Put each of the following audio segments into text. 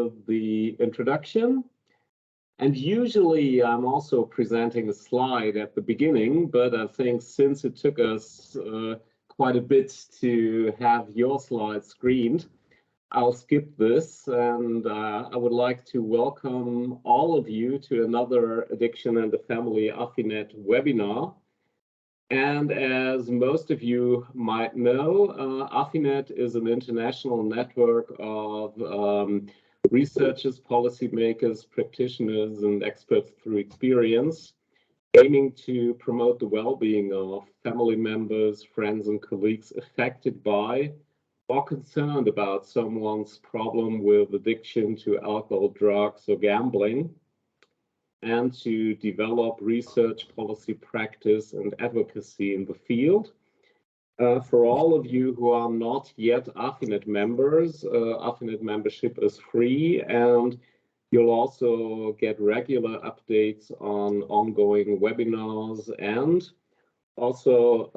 with the introduction. And usually I'm also presenting a slide at the beginning, but I think since it took us quite a bit to have your slides screened, I'll skip this, and I would like to welcome all of you to another Addiction and the Family AFINet webinar. And as most of you might know, AFINet is an international network of researchers, policymakers, practitioners, and experts through experience, aiming to promote the well-being of family members, friends, and colleagues affected by or concerned about someone's problem with addiction to alcohol, drugs, or gambling, and to develop research, policy, practice, and advocacy in the field. For all of you who are not yet AFINet members, AFINet membership is free, and you'll also get regular updates on ongoing webinars and also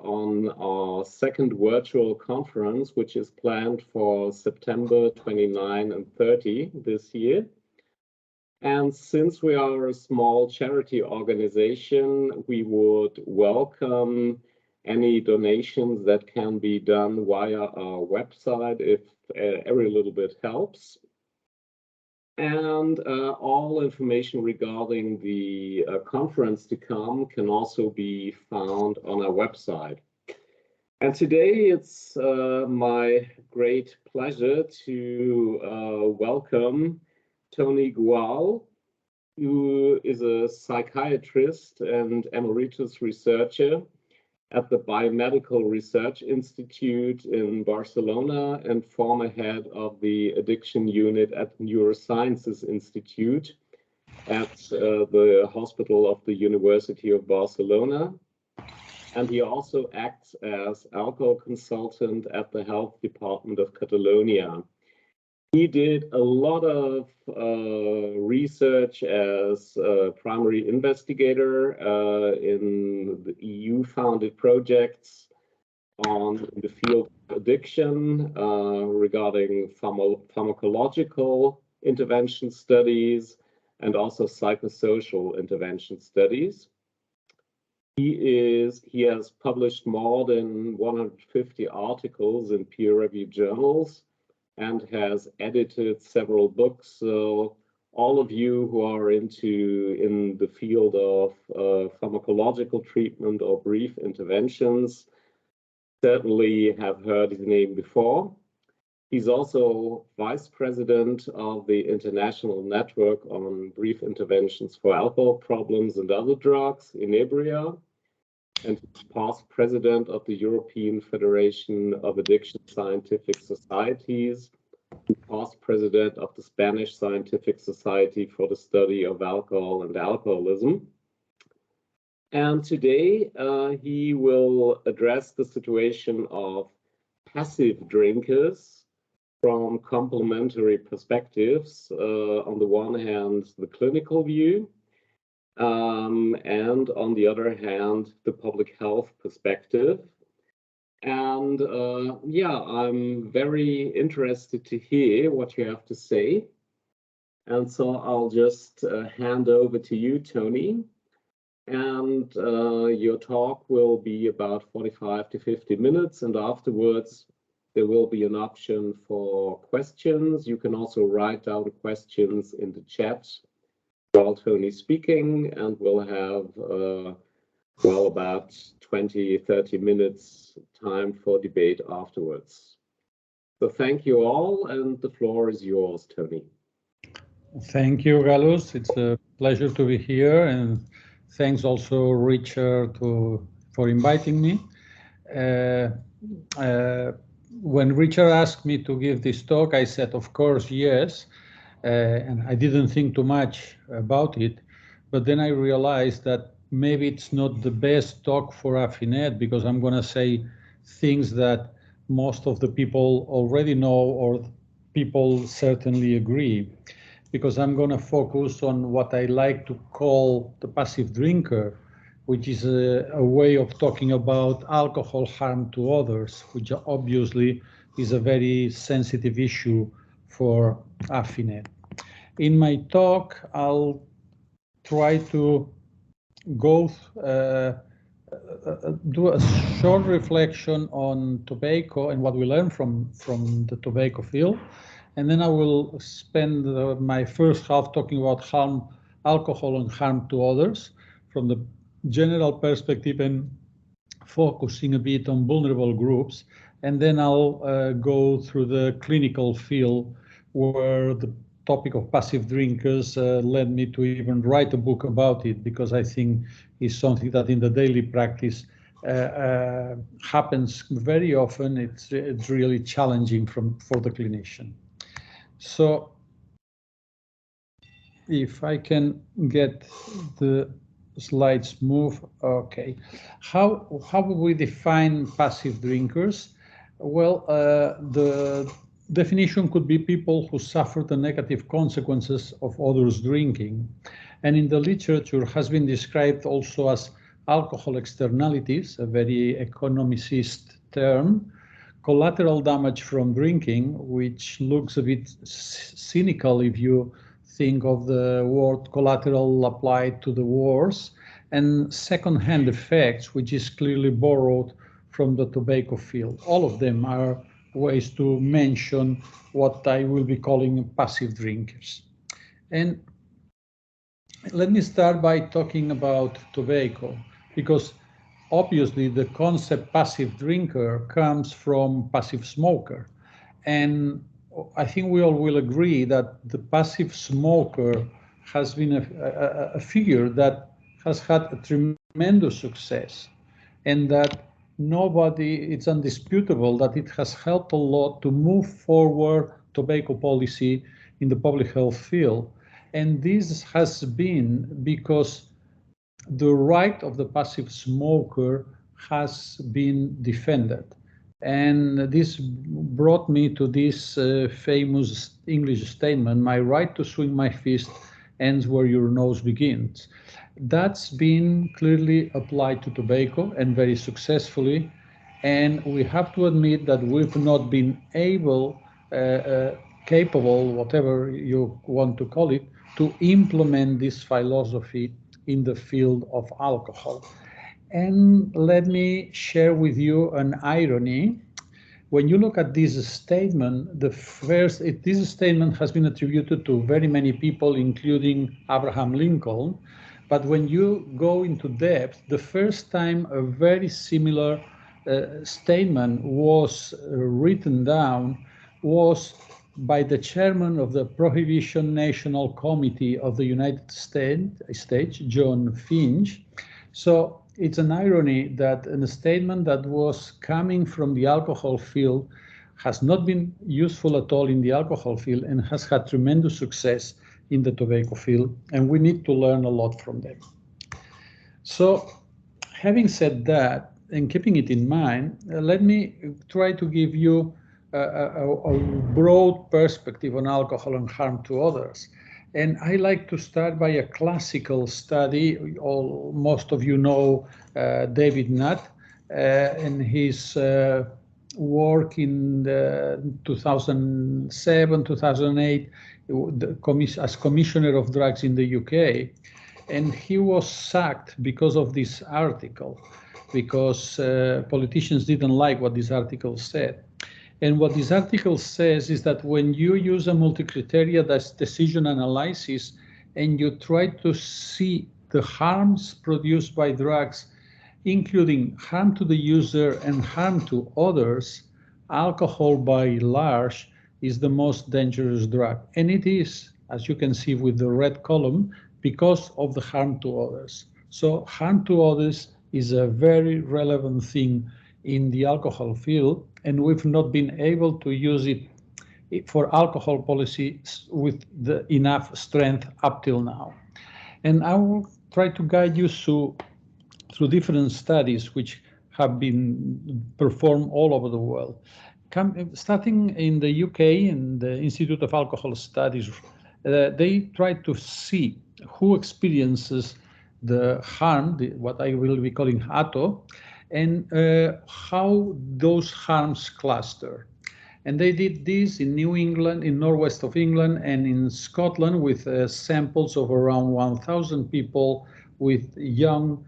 on our second virtual conference, which is planned for September 29 and 30 this year. And since we are a small charity organization, we would welcome any donations that can be done via our website if every little bit helps. And all information regarding the conference to come can also be found on our website. And today it's my great pleasure to welcome Toni Gual, who is a psychiatrist and emeritus researcher at the Biomedical Research Institute in Barcelona and former head of the addiction unit at Neurosciences Institute at the Hospital of the University of Barcelona. And he also acts as alcohol consultant at the Health Department of Catalonia. He did a lot of research as a primary investigator in the EU-founded projects in the field of addiction regarding pharmacological intervention studies and also psychosocial intervention studies. He has published more than 150 articles in peer-reviewed journals and has edited several books. So all of you who are in the field of pharmacological treatment or brief interventions certainly have heard his name before. He's also vice president of the International Network on Brief Interventions for Alcohol Problems and Other Drugs, INEBRIA, and past president of the European Federation of Addiction Scientific Societies, past president of the Spanish Scientific Society for the Study of Alcohol and Alcoholism. And today he will address the situation of passive drinkers from complementary perspectives. On the one hand, the clinical view, and on the other hand, the public health perspective. And yeah, I'm very interested to hear what you have to say. And so I'll just hand over to you, Toni. And your talk will be about 45 to 50 minutes. And afterwards, there will be an option for questions. You can also write down questions in the chat while Toni's speaking, and we'll have, well, about 20-30 minutes time for debate afterwards. So thank you all, and the floor is yours, Toni. Thank you, Gallus. It's a pleasure to be here, and thanks also, Richard, for inviting me. When Richard asked me to give this talk, I said, of course, yes. And I didn't think too much about it, but then I realized that maybe it's not the best talk for AFINet, because I'm going to say things that most of the people already know, or people certainly agree, because I'm going to focus on what I like to call the passive drinker, which is a way of talking about alcohol harm to others, which obviously is a very sensitive issue for AFINet. In my talk, I'll try to go do a short reflection on tobacco and what we learned from the tobacco field. And then I will spend my first half talking about alcohol and harm to others from the general perspective and focusing a bit on vulnerable groups. And then I'll go through the clinical field where the topic of passive drinkers led me to even write a book about it, because I think it's something that in the daily practice happens very often. It's really challenging for the clinician. So if I can get the slides move, okay. How would we define passive drinkers? Well, the definition could be people who suffer the negative consequences of others drinking. And in the literature has been described also as alcohol externalities, a very economicist term, collateral damage from drinking, which looks a bit cynical if you think of the word collateral applied to the wars, and second-hand effects, which is clearly borrowed from the tobacco field. All of them are ways to mention what I will be calling passive drinkers. And let me start by talking about tobacco, because obviously the concept passive drinker comes from passive smoker. And I think we all will agree that the passive smoker has been a figure that has had a tremendous success, and that it's undisputable that it has helped a lot to move forward tobacco policy in the public health field. And this has been because the right of the passive smoker has been defended. And this brought me to this famous English statement, "My right to swing my fist ends where your nose begins." That's been clearly applied to tobacco, and very successfully. And we have to admit that we've not been capable, whatever you want to call it, to implement this philosophy in the field of alcohol. And let me share with you an irony. When you look at this statement, this statement has been attributed to very many people, including Abraham Lincoln. But when you go into depth, the first time a very similar statement was written down was by the chairman of the Prohibition National Committee of the United States, John Finch. So it's an irony that a statement that was coming from the alcohol field has not been useful at all in the alcohol field and has had tremendous success in the tobacco field, and we need to learn a lot from them. So having said that, and keeping it in mind, let me try to give you a broad perspective on alcohol and harm to others. And I like to start by a classical study. Most of you know David Nutt and his work in 2007, 2008, as Commissioner of Drugs in the UK. And he was sacked because of this article, because politicians didn't like what this article said. And what this article says is that when you use a multi-criteria decision analysis and you try to see the harms produced by drugs, including harm to the user and harm to others, alcohol by large is the most dangerous drug. And it is, as you can see with the red column, because of the harm to others. So harm to others is a very relevant thing in the alcohol field, and we've not been able to use it for alcohol policy with enough strength up till now. And I will try to guide you through different studies which have been performed all over the world. Starting in the UK, in the Institute of Alcohol Studies, they try to see who experiences the harm, what I will be calling ATO, and how those harms cluster. And they did this in New England, in northwest of England, and in Scotland with samples of around 1,000 people with young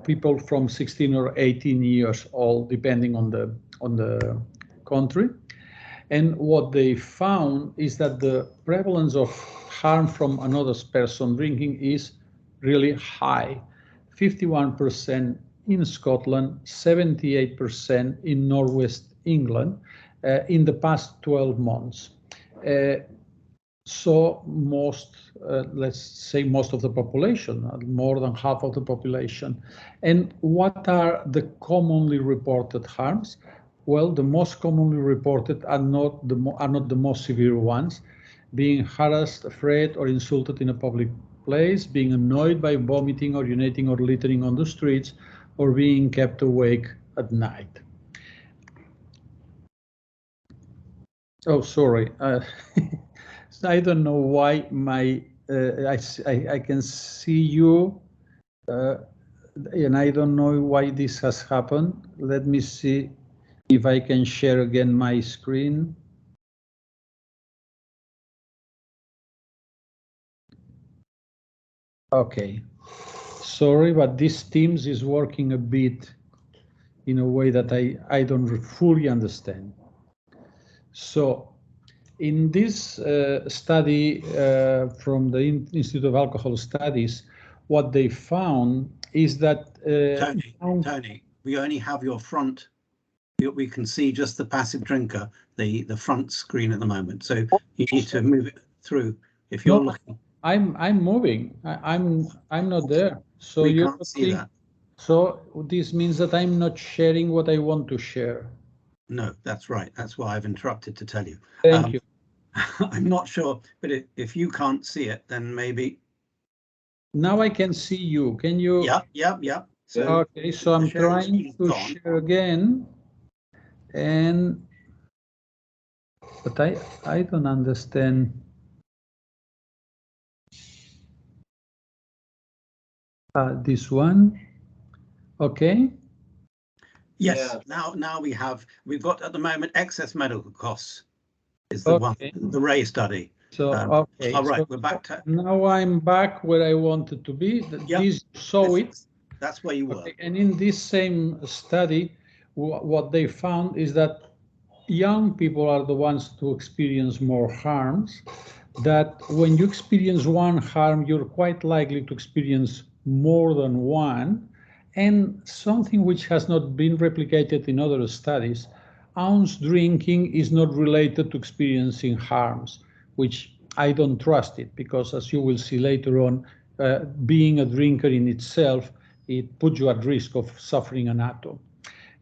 people from 16 or 18 years old, depending on the country. And what they found is that the prevalence of harm from another person drinking is really high. 51% in Scotland, 78% in northwest England in the past 12 months. So most, let's say most of the population, more than half of the population. And what are the commonly reported harms? Well, the most commonly reported are not the most severe ones: being harassed, afraid, or insulted in a public place, being annoyed by vomiting, urinating, or littering on the streets, or being kept awake at night. Oh, sorry. I don't know why my I can see you, and I don't know why this has happened. Let me see if I can share again my screen. Okay, sorry, but this Teams is working a bit in a way that I don't fully understand. So in this study from the Institute of Alcohol Studies, what they found is that Tony, we only have your front. We can see just the passive drinker, the front screen at the moment. So you need to move it through. If you're looking, I'm moving. I'm not there. So we can't see that. So this means that I'm not sharing what I want to share. No, that's right. That's why I've interrupted to tell you. Thank you. I'm not sure, but if you can't see it, then maybe. Now I can see you. Can you? Yeah. So okay, so I'm trying to share again, but I don't understand. This one. Okay. Yes. Now we've got at the moment excess medical costs is the one, the Ray study. So okay. All right, so we're back to. Now I'm back where I wanted to be. This saw it. That's where you were. Okay. And in this same study, what they found is that young people are the ones to experience more harms. That when you experience one harm, you're quite likely to experience more than one. And something which has not been replicated in other studies, ounce drinking is not related to experiencing harms, which I don't trust it, because as you will see later on, being a drinker in itself, it puts you at risk of suffering an atom.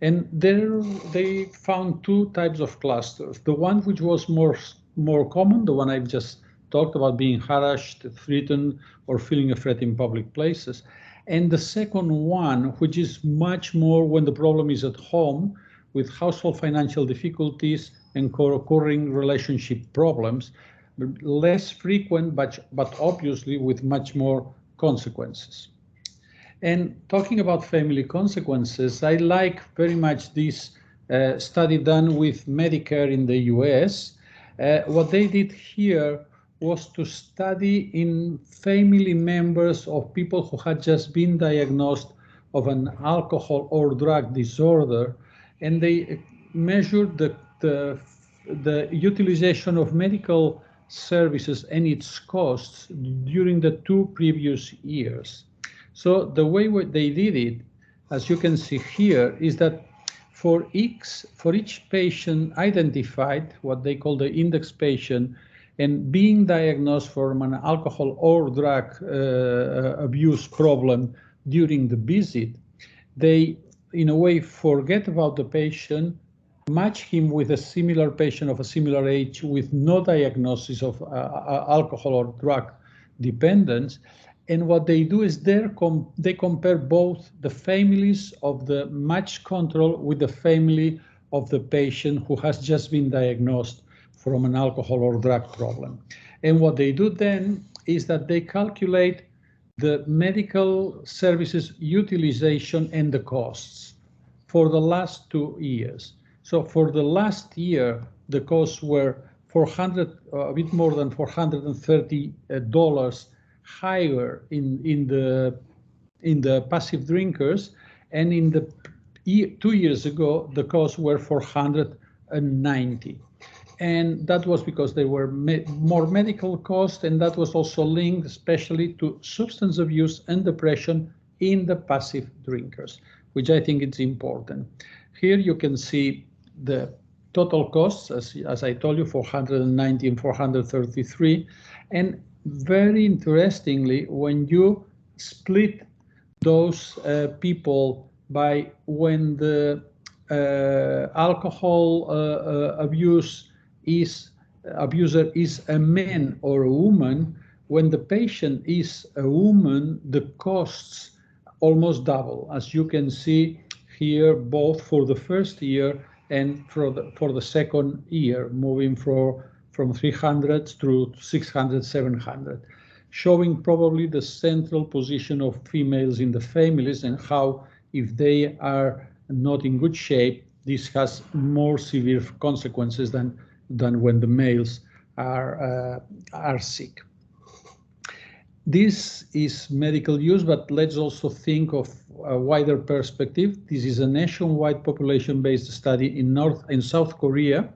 And there they found two types of clusters. The one which was more common, the one I've just talked about, being harassed, threatened, or feeling afraid in public places. And the second one, which is much more when the problem is at home, with household financial difficulties and co-occurring relationship problems, less frequent, but obviously with much more consequences. And talking about family consequences, I like very much this study done with Medicare in the US. What they did here was to study in family members of people who had just been diagnosed of an alcohol or drug disorder, and they measured the utilization of medical services and its costs during the 2 previous years. So the way they did it, as you can see here, is that for each patient identified, what they call the index patient, and being diagnosed from an alcohol or drug abuse problem during the visit, they, in a way, forget about the patient, match him with a similar patient of a similar age with no diagnosis of alcohol or drug dependence. And what they do is they compare both the families of the match control with the family of the patient who has just been diagnosed from an alcohol or drug problem. And what they do then is that they calculate the medical services utilization and the costs for the last 2 years. So for the last year, the costs were a bit more than $430 higher in the passive drinkers, and in the 2 years ago, the costs were $490. And that was because there were more medical costs, and that was also linked especially to substance abuse and depression in the passive drinkers, which I think is important. Here you can see the total costs, as I told you, 490 and 433. And very interestingly, when you split those people by when the alcohol abuser is a man or a woman, when the patient is a woman, the costs almost double, as you can see here, both for the first year and for the second year, moving from 300 through 600, 700, showing probably the central position of females in the families and how, if they are not in good shape, this has more severe consequences than when the males are sick. This is medical use, but let's also think of a wider perspective. This is a nationwide population-based study in South Korea,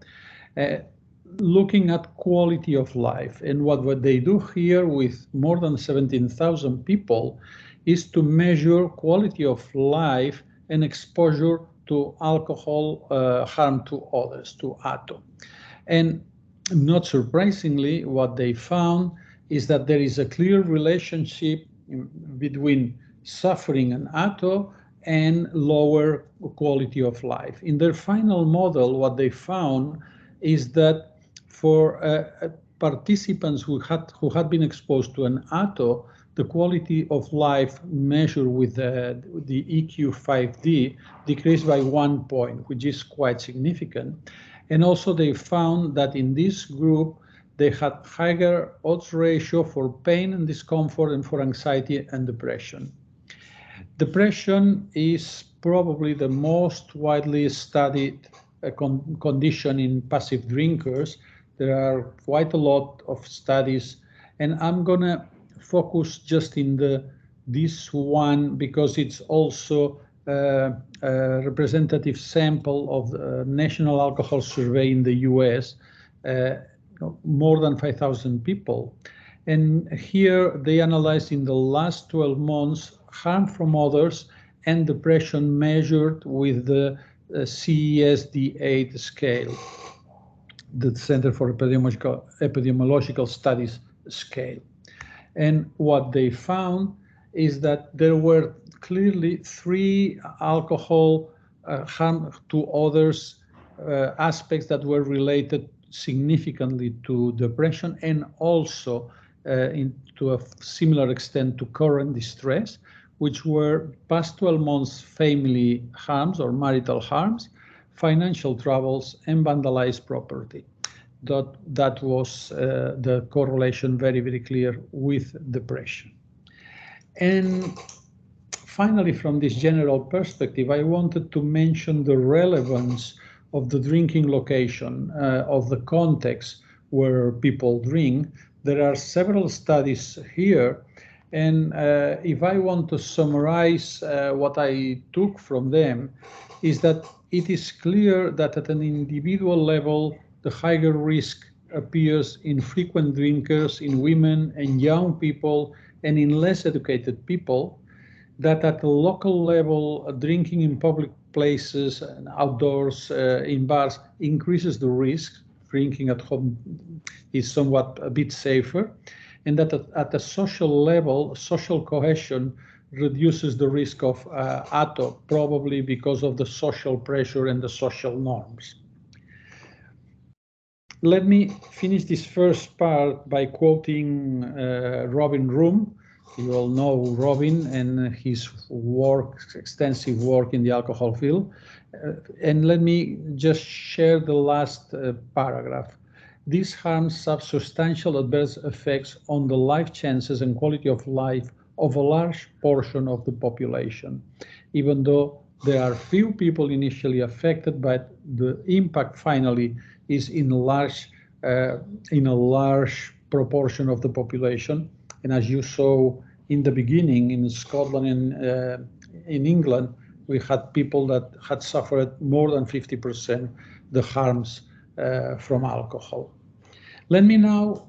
looking at quality of life. And what they do here with more than 17,000 people is to measure quality of life and exposure to alcohol harm to others, to ATO. And not surprisingly, what they found is that there is a clear relationship between suffering and ATO and lower quality of life. In their final model, what they found is that for participants who had been exposed to an ATO, the quality of life measured with the EQ5D decreased by 1 point, which is quite significant. And also they found that in this group, they had higher odds ratio for pain and discomfort and for anxiety and depression. Depression is probably the most widely studied condition in passive drinkers. There are quite a lot of studies, and I'm gonna focus just in this one because it's also a representative sample of the National Alcohol Survey in the US, more than 5,000 people. And here they analyzed in the last 12 months harm from others and depression measured with the CESD-8 scale, the Center for Epidemiological Studies scale. And what they found is that there were clearly 3 alcohol harm to others aspects that were related significantly to depression and also to a similar extent to current distress, which were past 12 months family harms or marital harms, financial troubles, and vandalized property. That was the correlation very, very clear with depression. And finally, from this general perspective, I wanted to mention the relevance of the drinking location, of the context where people drink. There are several studies here, and if I want to summarize what I took from them, is that it is clear that at an individual level, the higher risk appears in frequent drinkers, in women and young people, and in less educated people, that at the local level, drinking in public places and outdoors, in bars, increases the risk. Drinking at home is somewhat a bit safer, and that at a social level, social cohesion reduces the risk of ATO, probably because of the social pressure and the social norms. Let me finish this first part by quoting Robin Room. You all know Robin and his work, extensive work in the alcohol field. And let me just share the last paragraph. These harms have substantial adverse effects on the life chances and quality of life of a large portion of the population, even though There are few people initially affected, but the impact finally is in a large proportion of the population. And as you saw in the beginning, in Scotland and in England, we had people that had suffered more than 50% the harms from alcohol. Let me now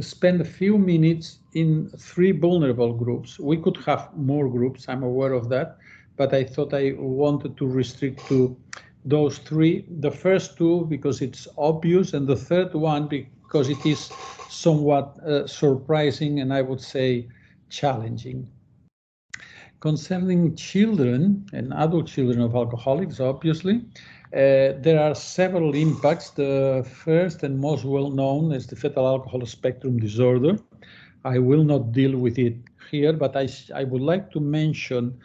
spend a few minutes in 3 vulnerable groups. We could have more groups, I'm aware of that, but I thought I wanted to restrict to those 3. The first 2 because it's obvious, and the third one because it is somewhat surprising and I would say challenging. Concerning children and adult children of alcoholics, obviously, there are several impacts. The first and most well-known is the fetal alcohol spectrum disorder. I will not deal with it here, but I would like to mention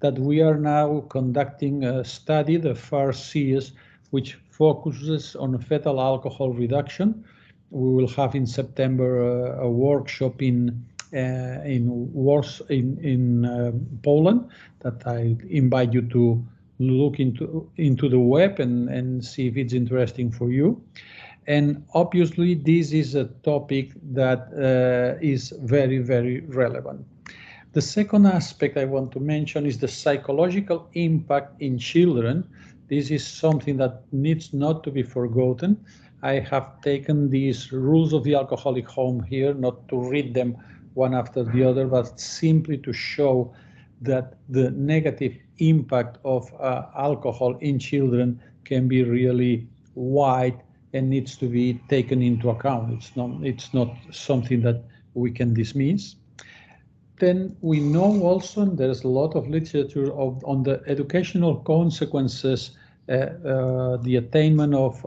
that we are now conducting a study, the first series, which focuses on fetal alcohol reduction. We will have in September a workshop in Poland that I invite you to look into the web and see if it's interesting for you. And obviously, this is a topic that is very, very relevant. The second aspect I want to mention is the psychological impact in children. This is something that needs not to be forgotten. I have taken these rules of the alcoholic home here, not to read them one after the other, but simply to show that the negative impact of alcohol in children can be really wide and needs to be taken into account. It's not something that we can dismiss. Then we know also, and there's a lot of literature on the educational consequences, the attainment of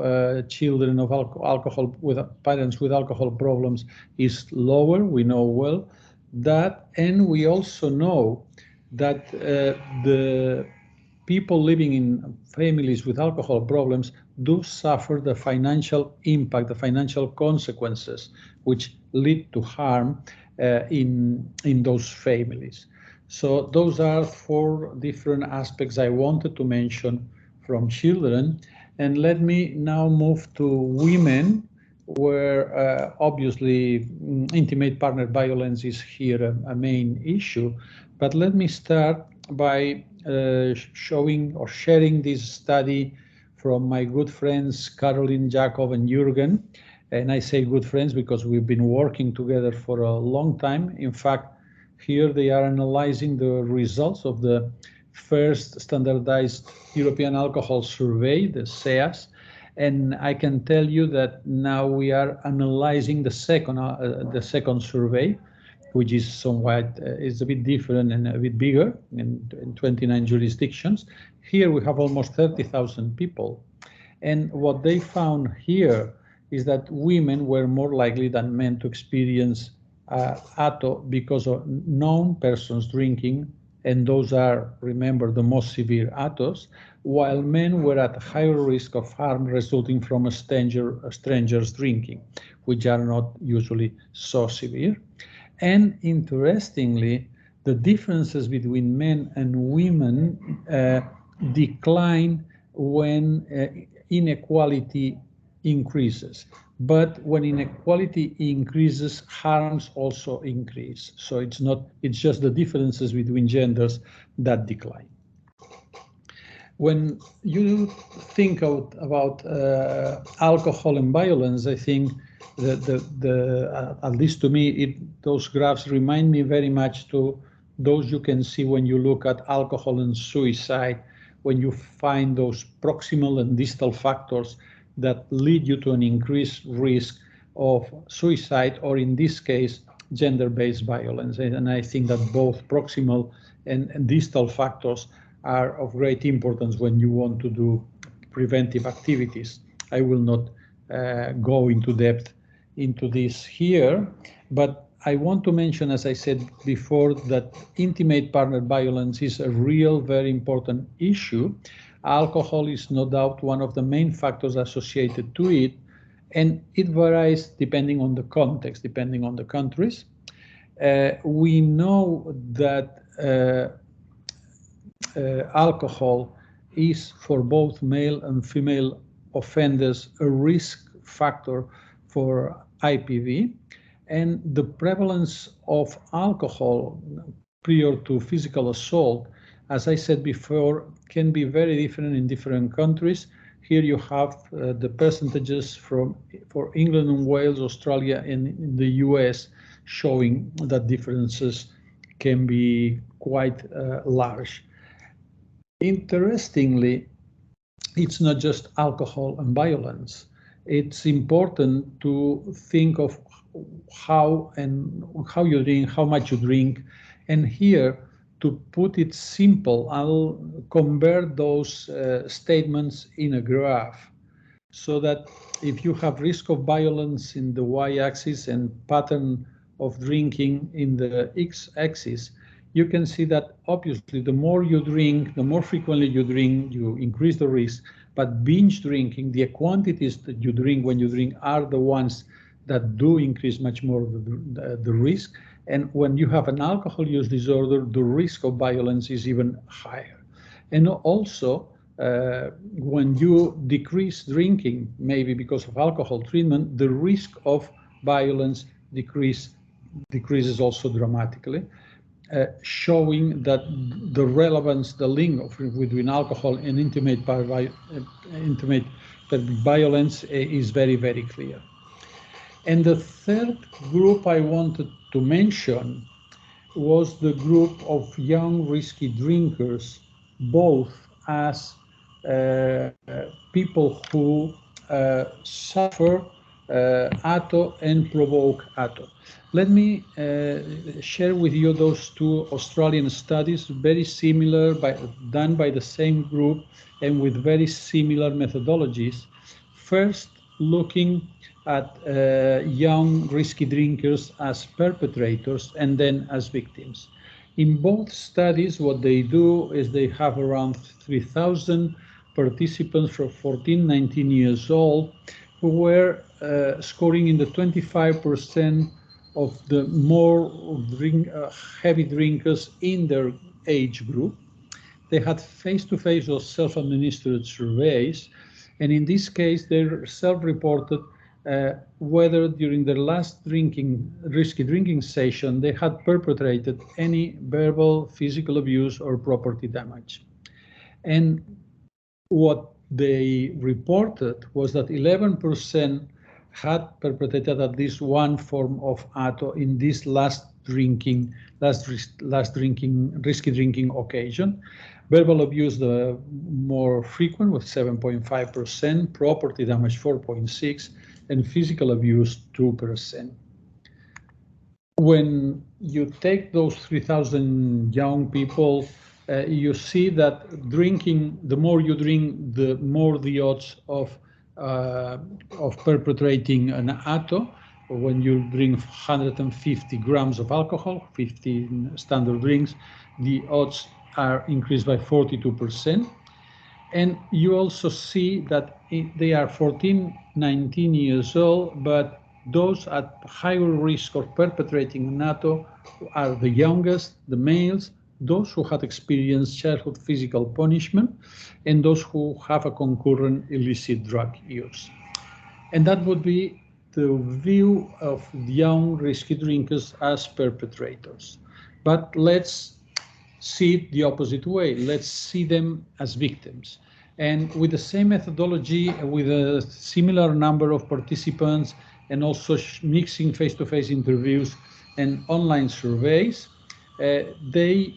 children of alcohol with parents with alcohol problems is lower. We know well that, and we also know that the people living in families with alcohol problems do suffer the financial impact, the financial consequences, which lead to harm in those families. So those are 4 different aspects I wanted to mention from children. And let me now move to women, where obviously intimate partner violence is here a main issue. But let me start by showing or sharing this study from my good friends Caroline, Jacob, and Jürgen. And I say good friends because we've been working together for a long time. In fact, here they are analyzing the results of the first standardized European alcohol survey, the SEAS. And I can tell you that now we are analyzing the second survey, which is somewhat is a bit different and a bit bigger in 29 jurisdictions. Here we have almost 30,000 people. And what they found here is that women were more likely than men to experience ATO because of known persons drinking, and those are, remember, the most severe ATOs, while men were at higher risk of harm resulting from a stranger's drinking, which are not usually so severe. And interestingly, the differences between men and women decline when inequality increases. But when inequality increases, harms also increase. So it's just the differences between genders that decline. When you think about alcohol and violence, I think at least to me, those graphs remind me very much to those you can see when you look at alcohol and suicide, when you find those proximal and distal factors that lead you to an increased risk of suicide, or in this case, gender-based violence. And I think that both proximal and distal factors are of great importance when you want to do preventive activities. I will not go into depth into this here, but I want to mention, as I said before, that intimate partner violence is a real, very important issue. Alcohol is no doubt one of the main factors associated to it, and it varies depending on the context, depending on the countries. We know that alcohol is for both male and female offenders a risk factor for IPV, and the prevalence of alcohol prior to physical assault, as I said before, can be very different in different countries. Here you have the percentages for England and Wales, Australia, and in the US, showing that differences can be quite large. Interestingly, it's not just alcohol and violence. It's important to think of how you drink, how much you drink. And here, to put it simple, I'll convert those statements in a graph so that if you have risk of violence in the y-axis and pattern of drinking in the x-axis, you can see that obviously the more you drink, the more frequently you drink, you increase the risk. But binge drinking, the quantities that you drink when you drink are the ones that do increase much more the risk. And when you have an alcohol use disorder, the risk of violence is even higher. And also, when you decrease drinking, maybe because of alcohol treatment, the risk of violence decreases also dramatically, showing that the relevance, the link between alcohol and intimate violence is very, very clear. And the third group I wanted to mention was the group of young risky drinkers, both as people who suffer ATO and provoke ATO. Let me share with you those two Australian studies, very similar, done by the same group and with very similar methodologies. First, looking at young risky drinkers as perpetrators and then as victims. In both studies, what they do is they have around 3,000 participants from 14, 19 years old who were scoring in the 25% of the more heavy drinkers in their age group. They had face-to-face or self-administered surveys, and in this case, they self-reported whether during their last risky drinking session, they had perpetrated any verbal, physical abuse or property damage. And what they reported was that 11% had perpetrated at least one form of ATO in this last risky drinking occasion. Verbal abuse, the more frequent, with 7.5%, property damage 4.6%, and physical abuse 2%. When you take those 3,000 young people, you see that drinking, the more you drink, the more the odds of perpetrating an ATO. When you drink 150 grams of alcohol, 15 standard drinks, the odds are increased by 42%. And you also see that they are 14, 19 years old, but those at higher risk of perpetrating an ATO are the youngest, the males, those who had experienced childhood physical punishment, and those who have a concurrent illicit drug use. And that would be the view of young risky drinkers as perpetrators. But let's see it the opposite way. Let's see them as victims. And with the same methodology, with a similar number of participants, and also mixing face-to-face interviews and online surveys, they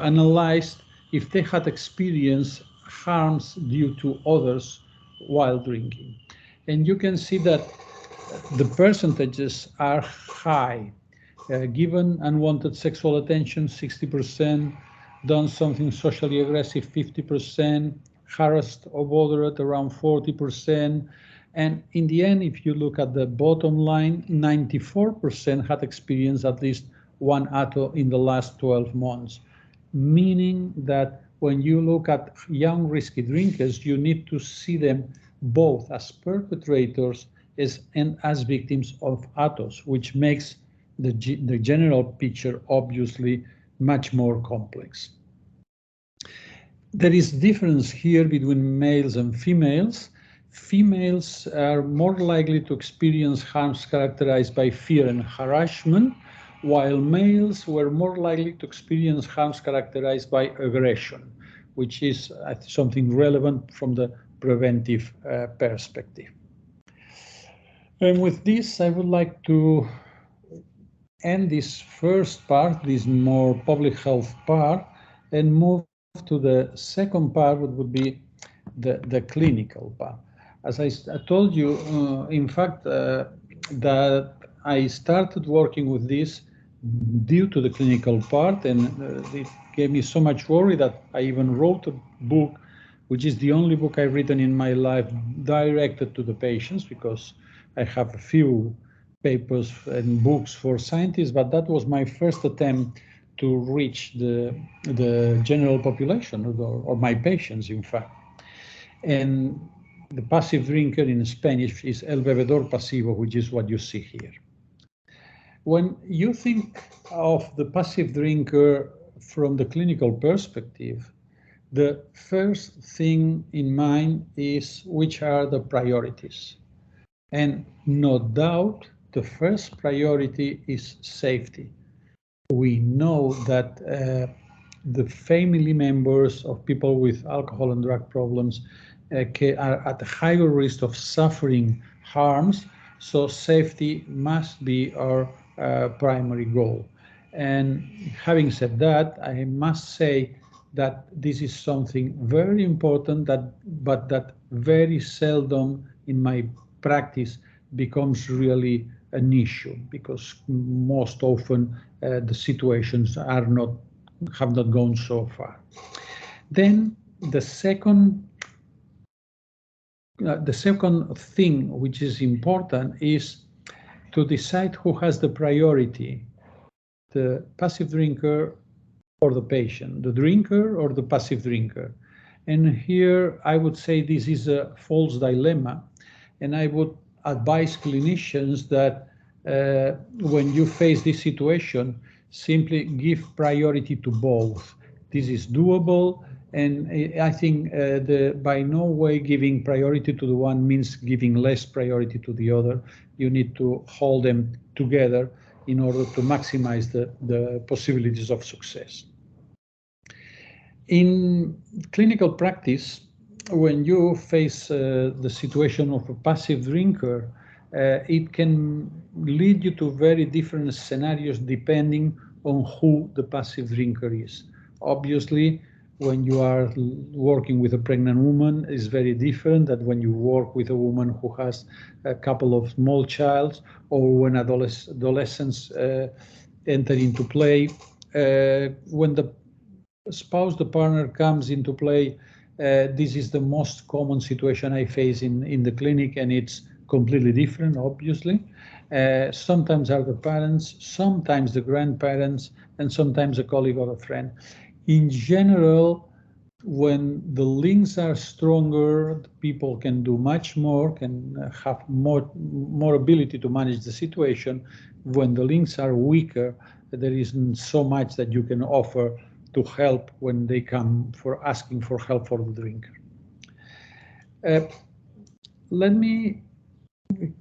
analyzed if they had experienced harms due to others while drinking. And you can see that the percentages are high. Given unwanted sexual attention, 60%, done something socially aggressive, 50%, harassed or bothered around 40%. And in the end, if you look at the bottom line, 94% had experienced at least one ATO in the last 12 months, meaning that when you look at young risky drinkers, you need to see them both as perpetrators and as victims of ATOs, which makes the general picture obviously much more complex. there is difference here between males and females. Females are more likely to experience harms characterized by fear and harassment, while males were more likely to experience harms characterized by aggression, which is something relevant from the preventive perspective. And with this, I would like to end this first part, this more public health part, and move to the second part, which would be the clinical part. As I told you, in fact, that I started working with this due to the clinical part, and it gave me so much worry that I even wrote a book, which is the only book I've written in my life directed to the patients, because I have a few papers and books for scientists, but that was my first attempt to reach the general population, or my patients, in fact. And the passive drinker in Spanish is el bebedor pasivo, which is what you see here. When you think of the passive drinker from the clinical perspective, the first thing in mind is which are the priorities. And no doubt, the first priority is safety. We know that the family members of people with alcohol and drug problems are at a higher risk of suffering harms, so safety must be our primary goal. And having said that, I must say that this is something very important, but that very seldom in my practice becomes really an issue, because most often the situations have not gone so far. Then the second thing which is important is to decide who has the priority, the passive drinker or the patient, the drinker or the passive drinker. And here I would say this is a false dilemma, and I would advise clinicians that when you face this situation, simply give priority to both. This is doable, and I think by no way giving priority to the one means giving less priority to the other. You need to hold them together in order to maximize the possibilities of success. In clinical practice, when you face the situation of a passive drinker, it can lead you to very different scenarios depending on who the passive drinker is. Obviously, when you are working with a pregnant woman, it's very different than when you work with a woman who has a couple of small children, or when adolescents enter into play. When the spouse, the partner comes into play, this is the most common situation I face in the clinic, and it's completely different, obviously. Sometimes are the parents, sometimes the grandparents, and sometimes a colleague or a friend. In general, when the links are stronger, people can do much more, can have more ability to manage the situation. When the links are weaker, there isn't so much that you can offer to help when they come for asking for help for the drinker. Let me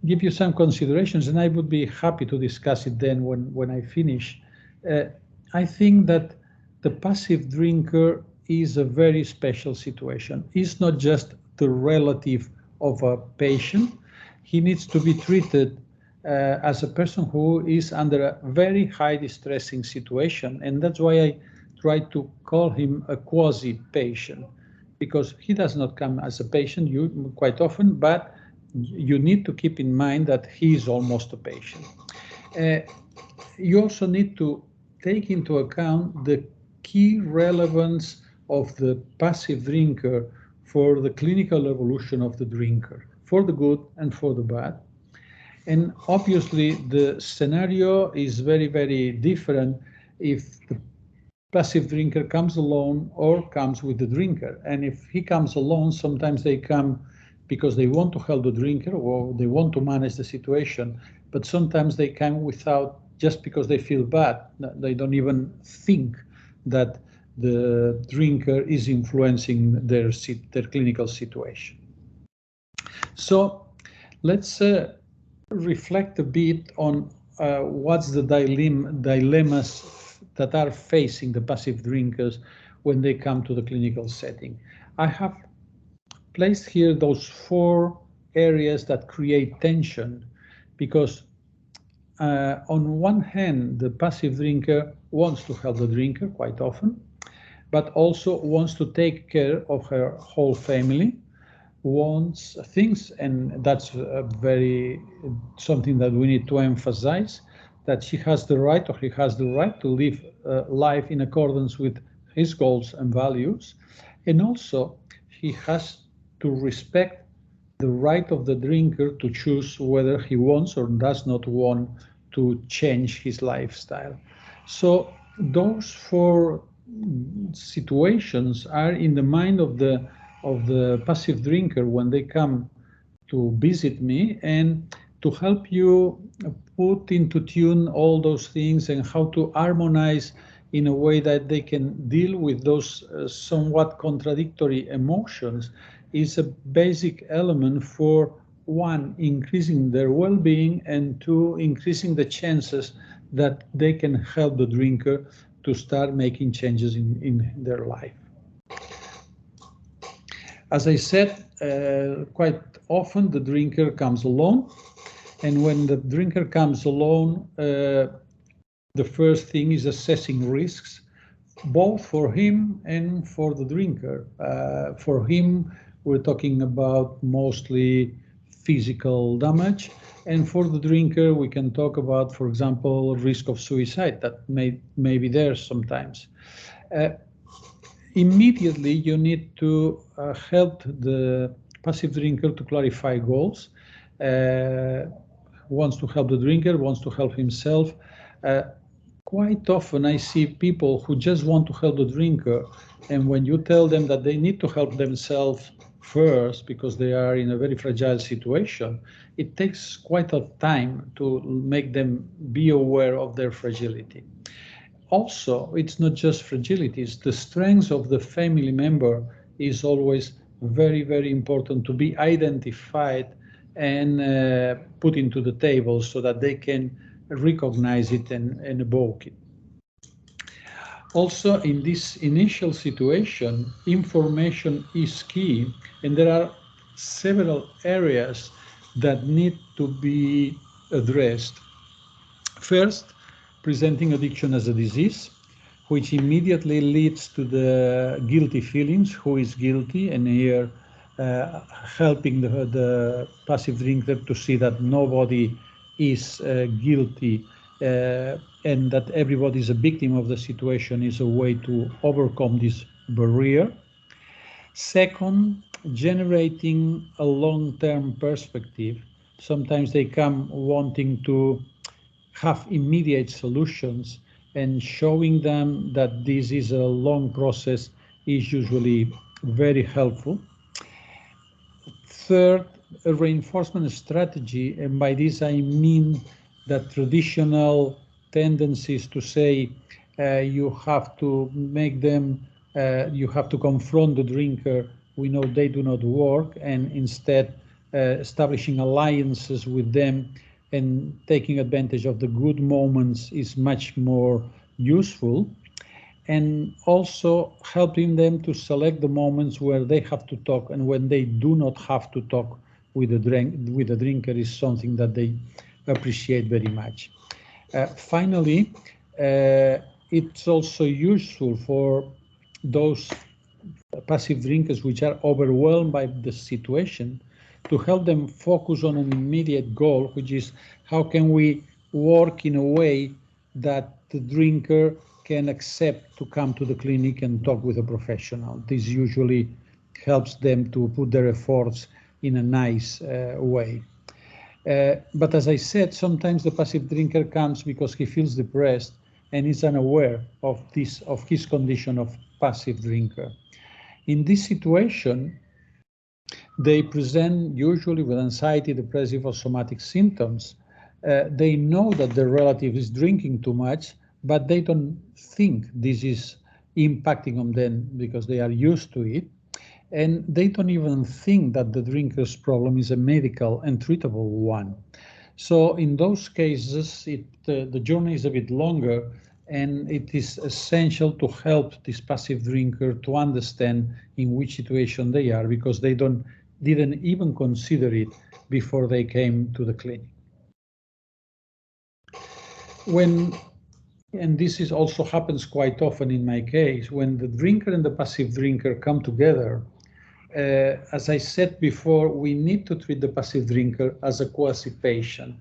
give you some considerations, and I would be happy to discuss it then when I finish. I think that the passive drinker is a very special situation. He's not just the relative of a patient. He needs to be treated as a person who is under a very high distressing situation, and that's why I try to call him a quasi-patient, because he does not come as a patient quite often, but you need to keep in mind that he is almost a patient. You also need to take into account the key relevance of the passive drinker for the clinical evolution of the drinker, for the good and for the bad. And obviously the scenario is very, very different if the passive drinker comes alone or comes with the drinker. And if he comes alone, sometimes they come because they want to help the drinker or they want to manage the situation, but sometimes they come without, just because they feel bad. They don't even think that the drinker is influencing their clinical situation. So let's reflect a bit on what's the dilemmas that are facing the passive drinkers when they come to the clinical setting. I have placed here those 4 areas that create tension because on one hand, the passive drinker wants to help the drinker quite often, but also wants to take care of her whole family, wants things, and that's something that we need to emphasize, that she has the right, or he has the right, to live life in accordance with his goals and values, and also he has to respect the right of the drinker to choose whether he wants or does not want to change his lifestyle. So those 4 situations are in the mind of the passive drinker when they come to visit me, and to help you put into tune all those things and how to harmonize in a way that they can deal with those somewhat contradictory emotions is a basic element for 1, increasing their well-being, and 2, increasing the chances that they can help the drinker to start making changes in their life. As I said, quite often the drinker comes alone, and when the drinker comes alone, the first thing is assessing risks, both for him and for the drinker. For him, we're talking about mostly physical damage, and for the drinker, we can talk about, for example, risk of suicide that may be there sometimes. Immediately, you need to help the passive drinker to clarify goals. Wants to help the drinker, wants to help himself. Quite often I see people who just want to help the drinker, and when you tell them that they need to help themselves first because they are in a very fragile situation, it takes quite a time to make them be aware of their fragility. Also, it's not just fragility, it's the strength of the family member is always very, very important to be identified and put into the table so that they can recognize it and evoke it. Also, in this initial situation, information is key, and there are several areas that need to be addressed. First, presenting addiction as a disease, which immediately leads to the guilty feelings, who is guilty, and here helping the passive drinker to see that nobody is guilty and that everybody is a victim of the situation is a way to overcome this barrier. Second, generating a long-term perspective. Sometimes they come wanting to have immediate solutions, and showing them that this is a long process is usually very helpful. Third, a reinforcement strategy, and by this I mean that traditional tendencies to say you have to make them, you have to confront the drinker, we know they do not work, and instead establishing alliances with them and taking advantage of the good moments is much more useful. And also helping them to select the moments where they have to talk and when they do not have to talk with the drinker is something that they appreciate very much. Finally, it's also useful for those passive drinkers which are overwhelmed by the situation to help them focus on an immediate goal, which is how can we work in a way that the drinker can accept to come to the clinic and talk with a professional. This usually helps them to put their efforts in a nice way. But as I said, sometimes the passive drinker comes because he feels depressed and is unaware of his condition of passive drinker. In this situation, they present usually with anxiety, depressive, or somatic symptoms. They know that their relative is drinking too much, but they don't think this is impacting on them because they are used to it. And they don't even think that the drinker's problem is a medical and treatable one. So in those cases, the journey is a bit longer, and it is essential to help this passive drinker to understand in which situation they are, because they didn't even consider it before they came to the clinic. And this is also happens quite often in my case, when the drinker and the passive drinker come together, as I said before, we need to treat the passive drinker as a quasi-patient.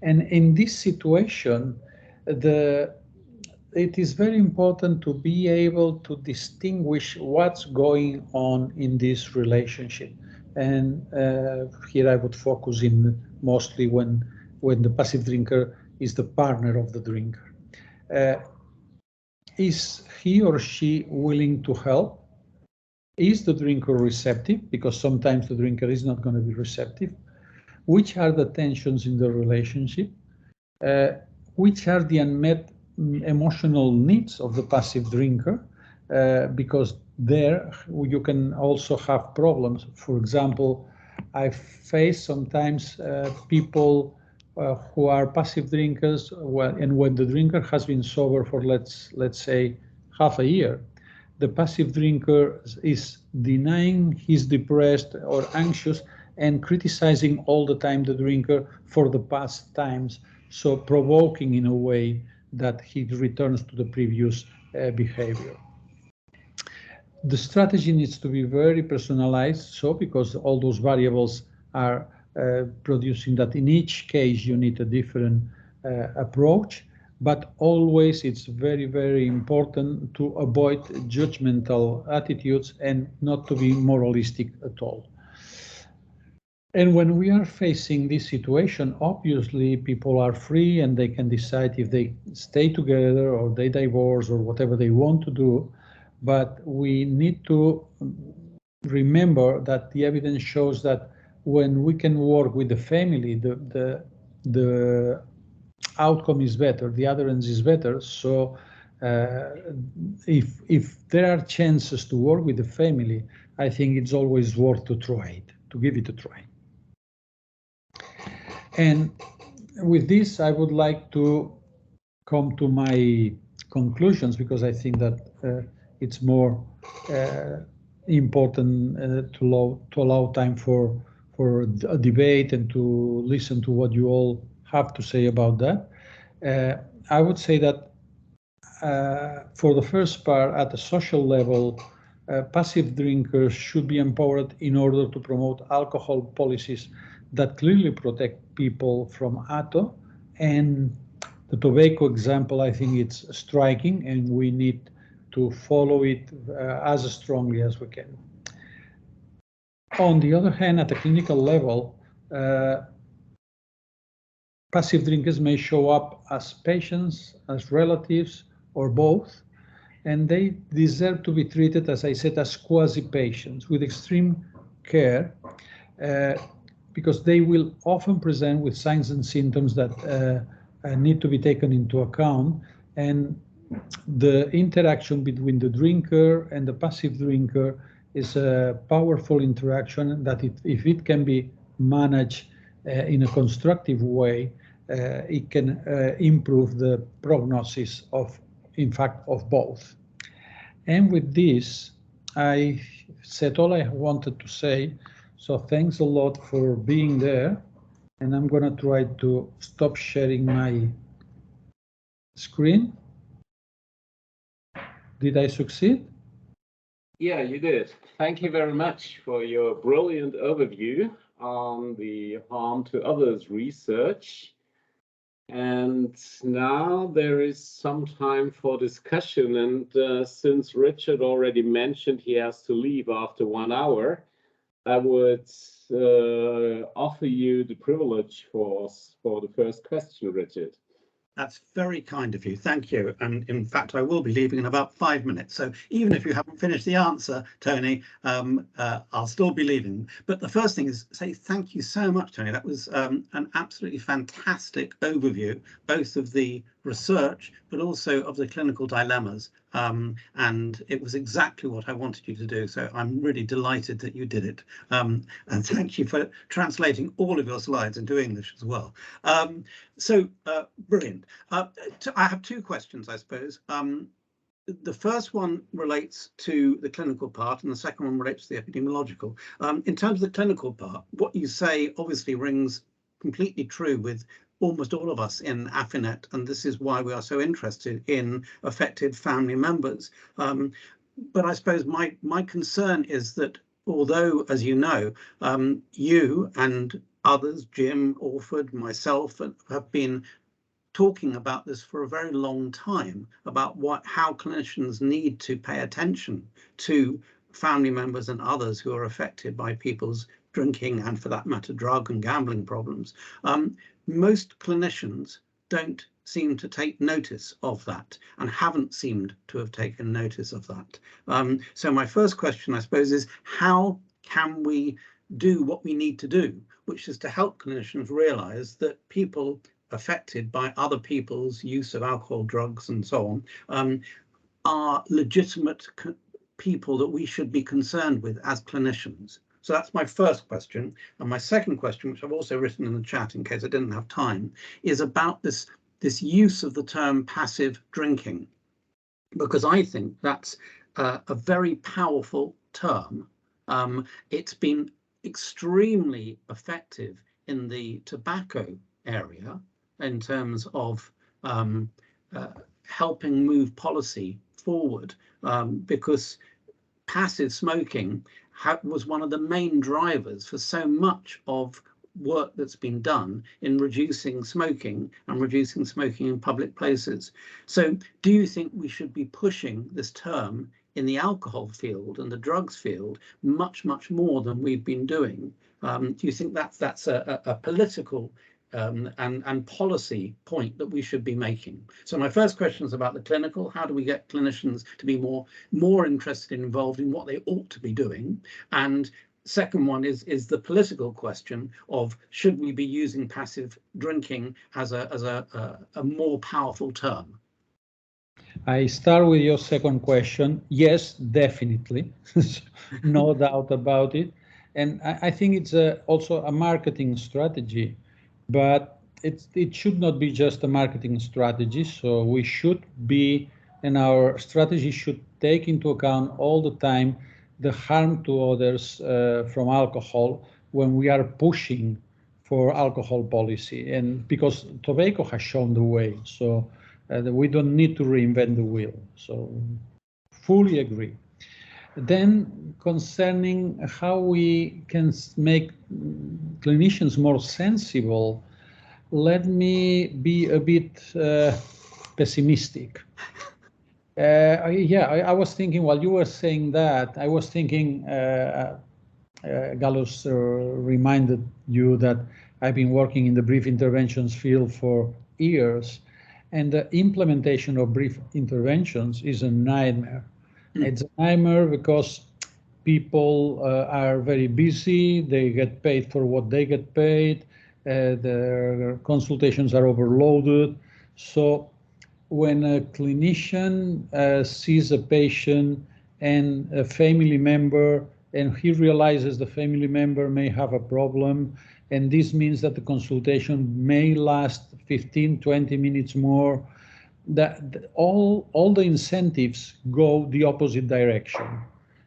And in this situation, it is very important to be able to distinguish what's going on in this relationship. And here I would focus in mostly when the passive drinker is the partner of the drinker. Is he or she willing to help? Is the drinker receptive? Because sometimes the drinker is not going to be receptive. Which are the tensions in the relationship? Which are the unmet emotional needs of the passive drinker? Because there you can also have problems. For example, I face sometimes people who are passive drinkers, and when the drinker has been sober for let's say half a year, the passive drinker is denying he's depressed or anxious and criticizing all the time the drinker for the past times, so provoking in a way that he returns to the previous behavior. The strategy needs to be very personalized, so because all those variables are producing that in each case you need a different approach. But always it's very, very important to avoid judgmental attitudes and not to be moralistic at all. And when we are facing this situation, obviously people are free and they can decide if they stay together or they divorce or whatever they want to do. But we need to remember that the evidence shows that when we can work with the family, the outcome is better, the adherence is better. So if there are chances to work with the family, I think it's always worth to try it, to give it a try. And with this, I would like to come to my conclusions, because I think that it's more important to allow time for a debate and to listen to what you all have to say about that. I would say that for the first part, at the social level, passive drinkers should be empowered in order to promote alcohol policies that clearly protect people from ATO. And the tobacco example, I think it's striking, and we need to follow it as strongly as we can. On the other hand, at the clinical level, passive drinkers may show up as patients, as relatives, or both, and they deserve to be treated, as I said, as quasi-patients with extreme care, because they will often present with signs and symptoms that need to be taken into account. And the interaction between the drinker and the passive drinker is a powerful interaction that if it can be managed in a constructive way, it can improve the prognosis of both. And with this, I said all I wanted to say. So thanks a lot for being there. And I'm going to try to stop sharing my screen. Did I succeed? Yeah, you did. Thank you very much for your brilliant overview on the harm to others research. And now there is some time for discussion. And since Richard already mentioned he has to leave after 1 hour, I would offer you the privilege for the first question, Richard. That's very kind of you. Thank you. And in fact, I will be leaving in about 5 minutes. So even if you haven't finished the answer, Toni, I'll still be leaving. But the first thing is say thank you so much, Toni. That was an absolutely fantastic overview, both of the research, but also of the clinical dilemmas. and it was exactly what I wanted you to do. So I'm really delighted that you did it. And thank you for translating all of your slides into English as well. Brilliant. I have two questions, I suppose. The first one relates to the clinical part and the second one relates to the epidemiological. In terms of the clinical part, what you say obviously rings completely true with almost all of us in AFINet, and this is why we are so interested in affected family members. But I suppose my concern is that although, as you know, you and others, Jim, Orford, myself, have been talking about this for a very long time, about how clinicians need to pay attention to family members and others who are affected by people's drinking and, for that matter, drug and gambling problems. Most clinicians don't seem to take notice of that and haven't seemed to have taken notice of that. So my first question, I suppose, is how can we do what we need to do, which is to help clinicians realize that people affected by other people's use of alcohol, drugs, and so on, are legitimate people that we should be concerned with as clinicians. So that's my first question. And my second question, which I've also written in the chat in case I didn't have time, is about this use of the term passive drinking, because I think that's a very powerful term. It's been extremely effective in the tobacco area in terms of helping move policy forward, because passive smoking was one of the main drivers for so much of work that's been done in reducing smoking and reducing smoking in public places. So do you think we should be pushing this term in the alcohol field and the drugs field much, much more than we've been doing? Do you think that's a political and policy point that we should be making? So my first question is about the clinical. How do we get clinicians to be more interested and involved in what they ought to be doing? And second one is the political question of, should we be using passive drinking as a more powerful term? I start with your second question. Yes, definitely, no doubt about it. And I think it's also a marketing strategy, but it should not be just a marketing strategy. So we should be, and our strategy should take into account all the time the harm to others from alcohol when we are pushing for alcohol policy, and because tobacco has shown the way, so we don't need to reinvent the wheel. So fully agree. Then concerning how we can make clinicians more sensible, let me be a bit pessimistic. I was thinking, while you were saying that, I was thinking, Gallus reminded you that I've been working in the brief interventions field for years, and the implementation of brief interventions is a nightmare. It's a nightmare because people are very busy, they get paid for what they get paid, their consultations are overloaded. So when a clinician sees a patient and a family member, and he realizes the family member may have a problem, and this means that the consultation may last 15, 20 minutes more, that all the incentives go the opposite direction.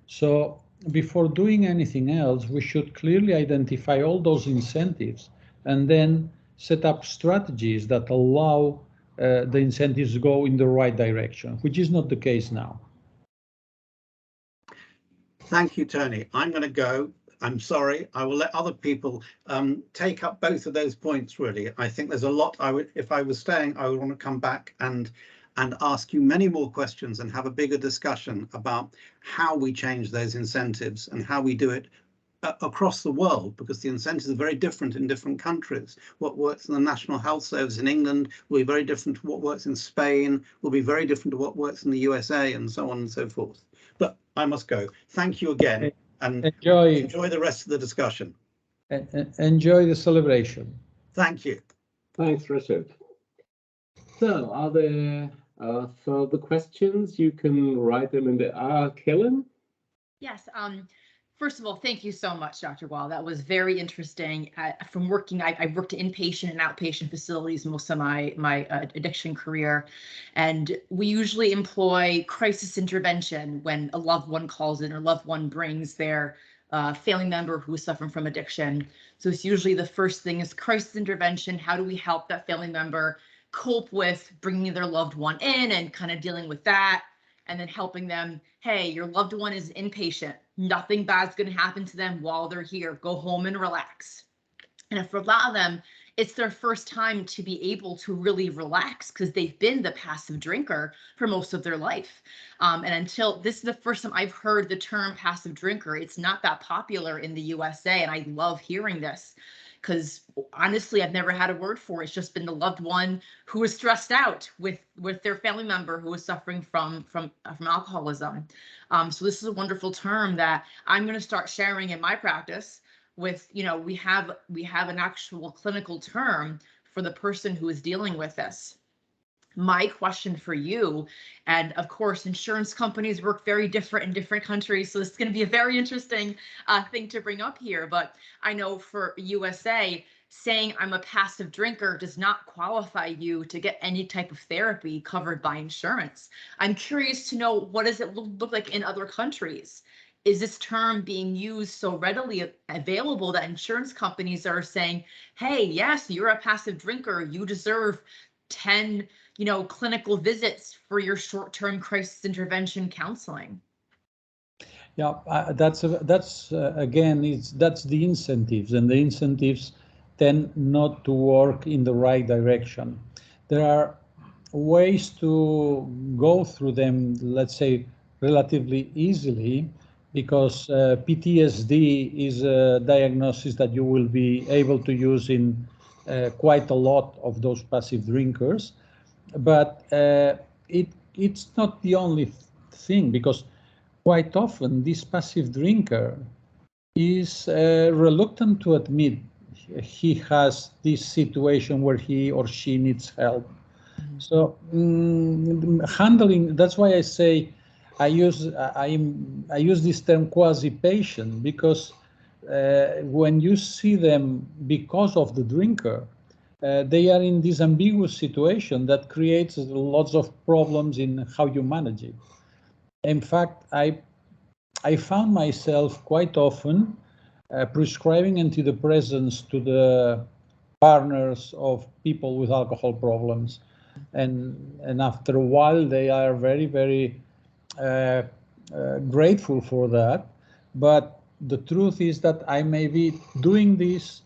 So before doing anything else, we should clearly identify all those incentives and then set up strategies that allow the incentives to go in the right direction, which is not the case now. Thank you, Tony. I'm going to go. I'm sorry. I will let other people take up both of those points, really. I think there's a lot if I was staying, I would want to come back and ask you many more questions and have a bigger discussion about how we change those incentives and how we do it across the world, because the incentives are very different in different countries. What works in the National Health Service in England will be very different to what works in Spain, will be very different to what works in the USA, and so on and so forth. But I must go. Thank you again, and enjoy the rest of the discussion. Enjoy the celebration. Thank you. Thanks, Richard. So, are there Further questions, you can write them in the Kellen? Yes. First of all, thank you so much, Dr. Gual. That was very interesting. From working, I worked in inpatient and outpatient facilities most of my addiction career, and we usually employ crisis intervention when a loved one calls in or loved one brings their family member who is suffering from addiction. So it's usually the first thing is crisis intervention. How do we help that family member cope with bringing their loved one in and kind of dealing with that? And then helping them, hey, your loved one is inpatient. Nothing bad's going to happen to them while they're here. Go home and relax. And for a lot of them, it's their first time to be able to really relax because they've been the passive drinker for most of their life. And until this is the first time I've heard the term passive drinker. It's not that popular in the USA. And I love hearing this, because honestly, I've never had a word for it. It's just been the loved one who is stressed out with their family member who is suffering from alcoholism. So this is a wonderful term that I'm going to start sharing in my practice. With, you know, we have an actual clinical term for the person who is dealing with this. My question for you, and of course, insurance companies work very different in different countries, so this is going to be a very interesting thing to bring up here. But I know for USA, saying I'm a passive drinker does not qualify you to get any type of therapy covered by insurance. I'm curious to know, what does it look like in other countries? Is this term being used so readily available that insurance companies are saying, hey, yes, you're a passive drinker, you deserve 10 clinical visits for your short-term crisis intervention counseling? Yeah, that's again, that's the incentives, and the incentives tend not to work in the right direction. There are ways to go through them, let's say, relatively easily, because PTSD is a diagnosis that you will be able to use in quite a lot of those passive drinkers. But it's not the only thing, because quite often this passive drinker is reluctant to admit he has this situation where he or she needs help. So handling, that's why I say I use this term quasi-patient, because when you see them because of the drinker, they are in this ambiguous situation that creates lots of problems in how you manage it. In fact, I found myself quite often prescribing antidepressants to the partners of people with alcohol problems, and after a while they are very, very grateful for that. But the truth is that I may be doing this,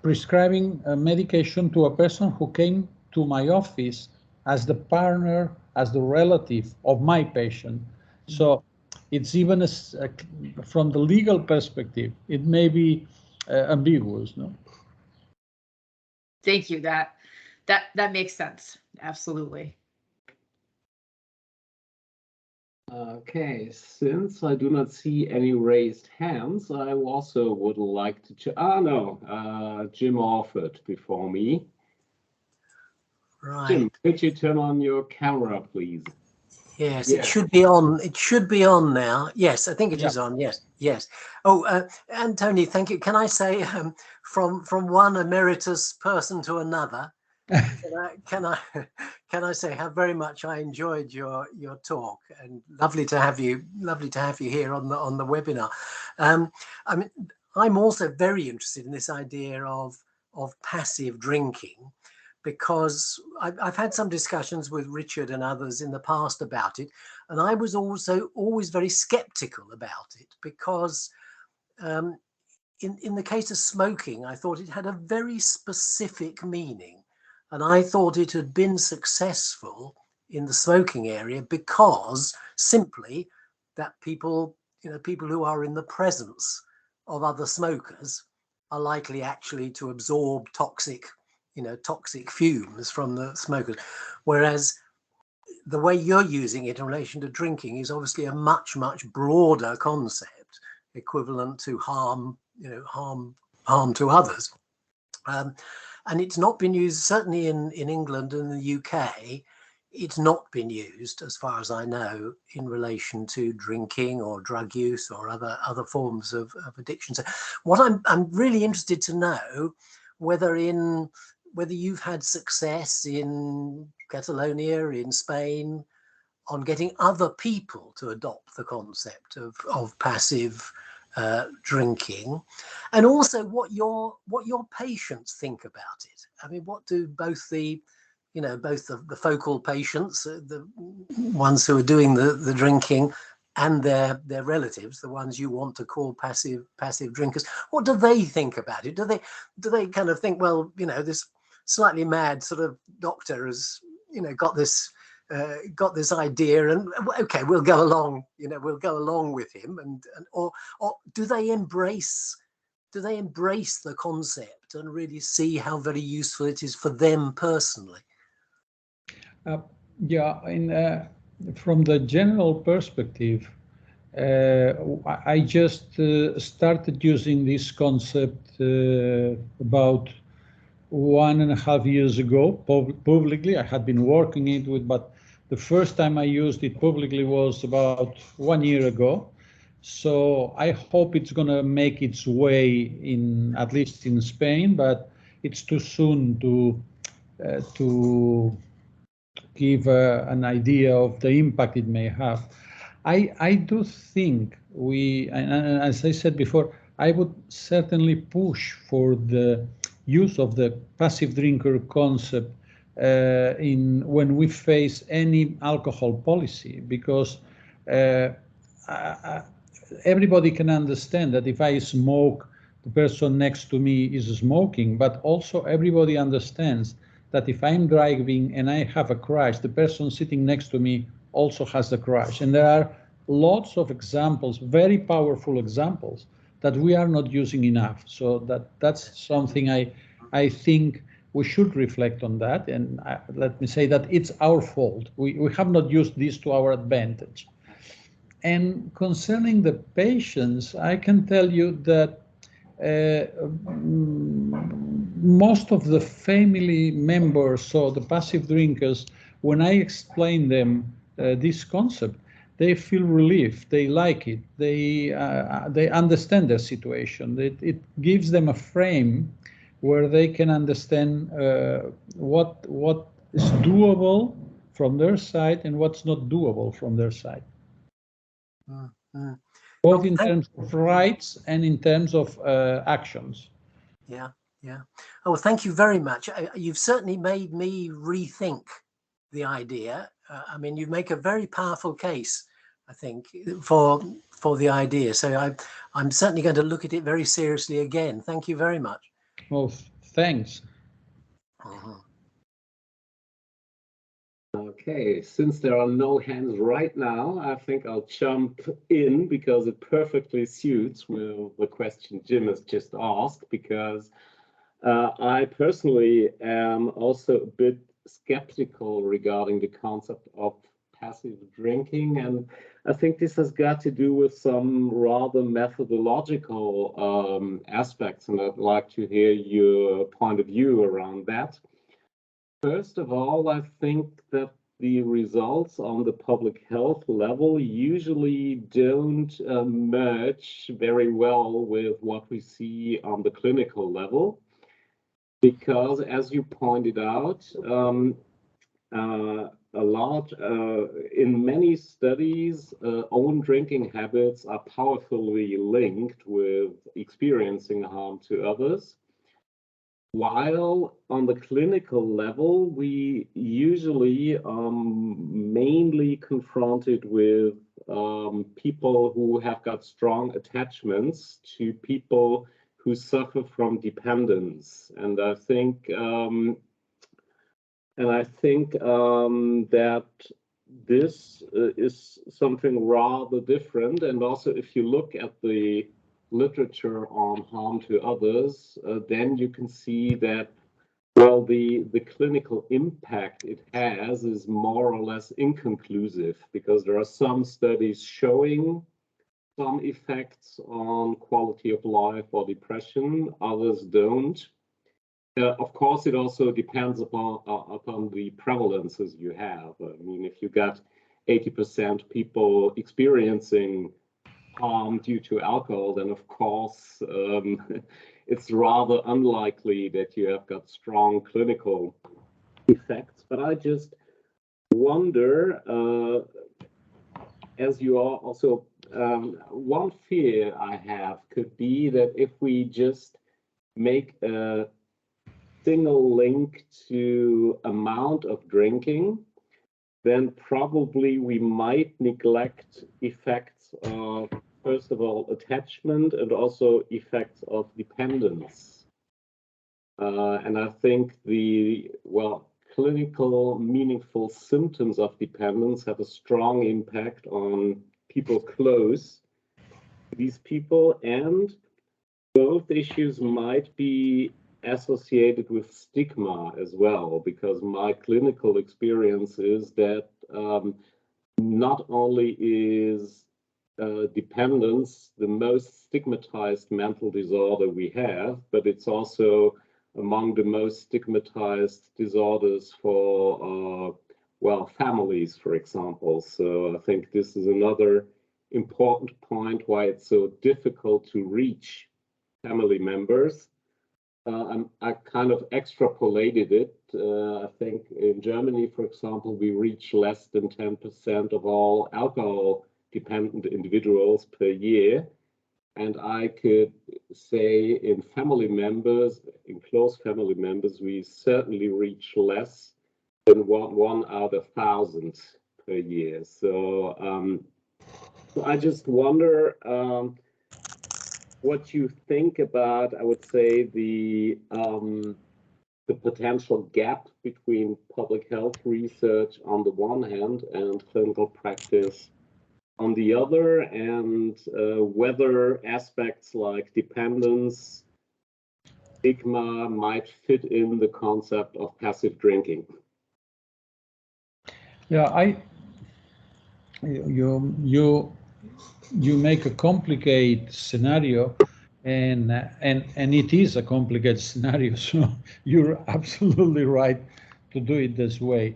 prescribing a medication to a person who came to my office as the partner, as the relative of my patient. So it's even from the legal perspective, it may be ambiguous, no? Thank you. That makes sense. Absolutely. Okay, since I do not see any raised hands, I also would like to. Jim offered before me. Right. Jim, could you turn on your camera, please? Yes, it should be on. It should be on now. Yes, I think it is on. Yes, yes. Oh, and Toni, thank you. Can I say, from one emeritus person to another, can I say how very much I enjoyed your talk, and lovely to have you here on the webinar. I mean, I'm also very interested in this idea of passive drinking, because I've had some discussions with Richard and others in the past about it, and I was also always very skeptical about it, because in the case of smoking, I thought it had a very specific meaning, and I thought it had been successful in the smoking area because simply that people who are in the presence of other smokers are likely actually to absorb toxic fumes from the smokers, whereas the way you're using it in relation to drinking is obviously a much broader concept, equivalent to harm to others, and it's not been used, certainly in England and the UK. it's not been used, as far as I know, in relation to drinking or drug use or other forms of addiction. So what I'm really interested to know whether you've had success in Catalonia, in Spain, on getting other people to adopt the concept of passive drinking, and also what your patients think about it. I mean, what do both the focal patients, the ones who are doing the drinking, and their relatives, the ones you want to call passive drinkers, what do they think about it? Do they kind of think, well, this slightly mad sort of doctor has got this idea, and okay, we'll go along with him, or do they embrace the concept and really see how very useful it is for them personally? From the general perspective, I just started using this concept about 1.5 years ago publicly. I had been working it with, but the first time I used it publicly was about 1 year ago. So I hope it's going to make its way at least in Spain, but it's too soon to give an idea of the impact it may have. I do think and as I said before, I would certainly push for the use of the passive drinker concept when we face any alcohol policy, because everybody can understand that if I smoke, the person next to me is smoking, but also everybody understands that if I'm driving and I have a crash, the person sitting next to me also has a crash. And there are lots of examples, very powerful examples, that we are not using enough. So that's something I think we should reflect on that. And let me say that it's our fault. We have not used this to our advantage. And concerning the patients, I can tell you that most of the family members, so the passive drinkers, when I explain them this concept, they feel relief. They like it. They understand their situation. It gives them a frame where they can understand what is doable from their side and what's not doable from their side. Both in terms of rights and in terms of actions. Yeah. Oh, thank you very much. You've certainly made me rethink the idea. I mean, you make a very powerful case, I think, for the idea. So I'm certainly going to look at it very seriously again. Thank you very much. Well, thanks. Okay, since there are no hands right now, I think I'll jump in because it perfectly suits with the question Jim has just asked, because I personally am also a bit skeptical regarding the concept of passive drinking, and I think this has got to do with some rather methodological aspects, and I'd like to hear your point of view around that. First of all, I think that the results on the public health level usually don't merge very well with what we see on the clinical level, because as you pointed out, in many studies, own drinking habits are powerfully linked with experiencing harm to others. While on the clinical level, we usually mainly confronted with people who have got strong attachments to people who suffer from dependence, and I think that this is something rather different. And also, if you look at the literature on harm to others, then you can see that, well, the clinical impact it has is more or less inconclusive, because there are some studies showing some effects on quality of life or depression, others don't. Of course, it also depends upon the prevalences you have. I mean, if you got 80% people experiencing harm due to alcohol, then of course it's rather unlikely that you have got strong clinical effects. But I just wonder, as you are also, one fear I have could be that if we just make a single link to amount of drinking, then probably we might neglect effects of, first of all, attachment and also effects of dependence. And I think clinical meaningful symptoms of dependence have a strong impact on people close to these people, and both issues might be associated with stigma as well, because my clinical experience is that not only is dependence the most stigmatized mental disorder we have, but it's also among the most stigmatized disorders for families, for example. So I think this is another important point why it's so difficult to reach family members. I kind of extrapolated it. I think in Germany, for example, we reach less than 10% of all alcohol-dependent individuals per year. And I could say in family members, in close family members, we certainly reach less than one out of 1,000 per year. So, so I just wonder what you think about, I would say, the potential gap between public health research on the one hand and clinical practice on the other, and whether aspects like dependence, stigma might fit in the concept of passive drinking. Yeah, you make a complicated scenario, and it is a complicated scenario. So you're absolutely right to do it this way,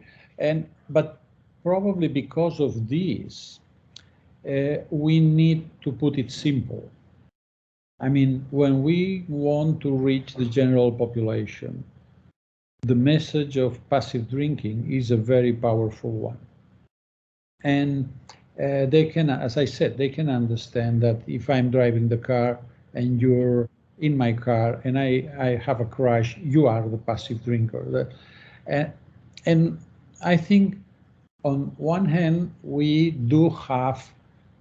but probably because of this, we need to put it simple. I mean, when we want to reach the general population, the message of passive drinking is a very powerful one. And they can, as I said, they can understand that if I'm driving the car and you're in my car and I have a crash, you are the passive drinker. And I think on one hand, we do have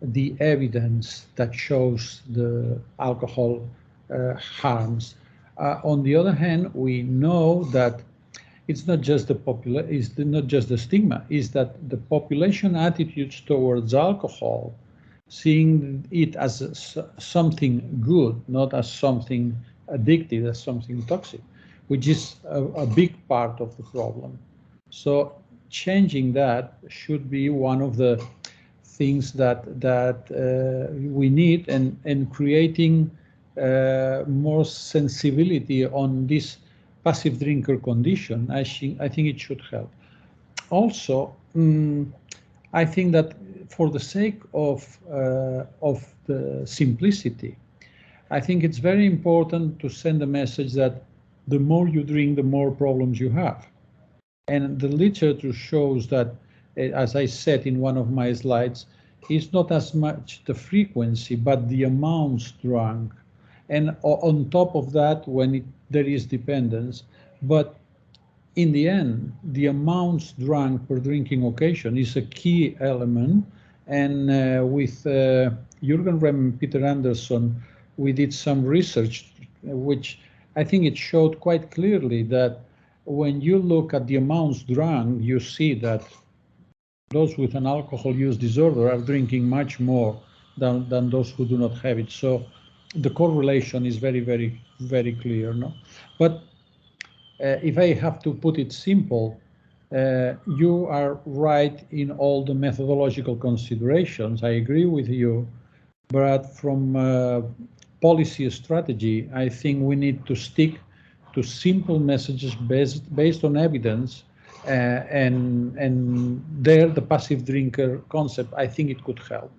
the evidence that shows the alcohol harms. On the other hand, we know that it's not just the stigma, is that the population attitudes towards alcohol, seeing it as something good, not as something addictive, as something toxic, which is a big part of the problem. So changing that should be one of the things that we need, and creating more sensibility on this passive drinker condition. I think it should help. Also, I think that for the sake of the simplicity, I think it's very important to send a message that the more you drink, the more problems you have. And the literature shows that, as I said in one of my slides, it's not as much the frequency, but the amounts drunk. And on top of that, when there is dependence. But in the end, the amounts drunk per drinking occasion is a key element. And with Jürgen Rem and Peter Anderson, we did some research, which I think it showed quite clearly that when you look at the amounts drunk, you see that those with an alcohol use disorder are drinking much more than those who do not have it. So the correlation is very, very, very clear. No? But if I have to put it simple, you are right in all the methodological considerations. I agree with you. But from policy strategy, I think we need to stick to simple messages based on evidence, and there the passive drinker concept, I think it could help.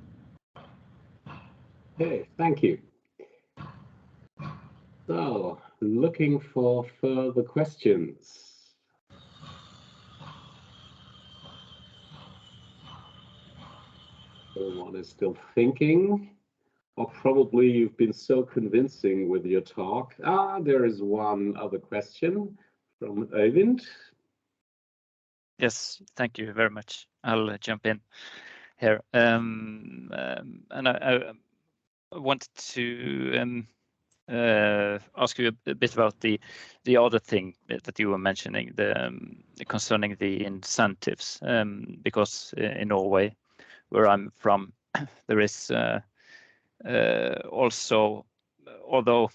Okay, thank you. So, looking for further questions. Everyone is still thinking, or probably you've been so convincing with your talk. There is one other question from AFINet. Yes, thank you very much. I'll jump in here. And I wanted to ask you a bit about the other thing that you were mentioning, concerning the incentives, because in Norway, where I'm from, there is also, although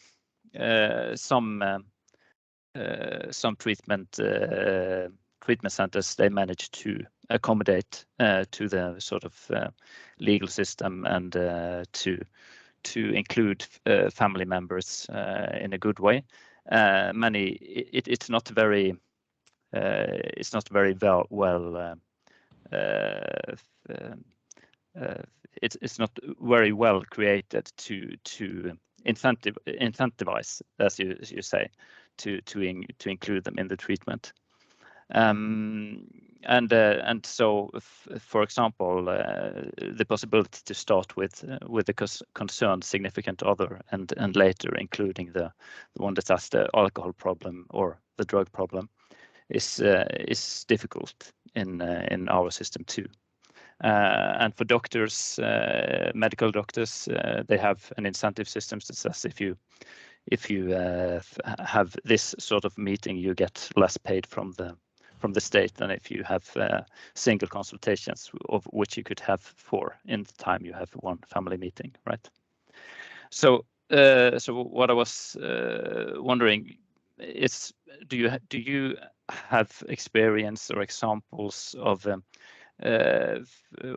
some treatment centers, they manage to accommodate to the sort of legal system and to include family members in a good way. It's not very it's not very well created to incentivize, as you say, to include them in the treatment. And so, for example, the possibility to start with the concerned significant other, and later including the one that has the alcohol problem or the drug problem, is difficult in our system too. And for doctors, medical doctors, they have an incentive system that says if you have this sort of meeting, you get less paid from the state than if you have single consultations, of which you could have 4 in the time you have one family meeting, right? So what I was wondering is, do you have experience or examples of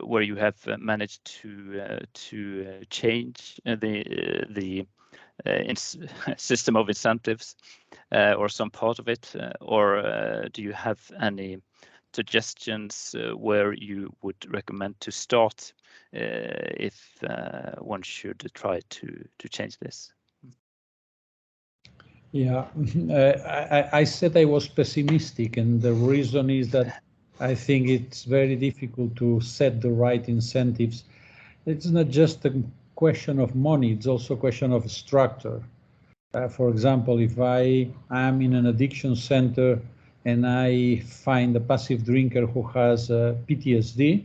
where you have managed to change the system of incentives, or some part of it, or do you have any suggestions where you would recommend to start if one should try to change this? Yeah, I said I was pessimistic, and the reason is that I think it's very difficult to set the right incentives. It's not just a question of money, it's also a question of structure. For example, if I am in an addiction center and I find a passive drinker who has PTSD,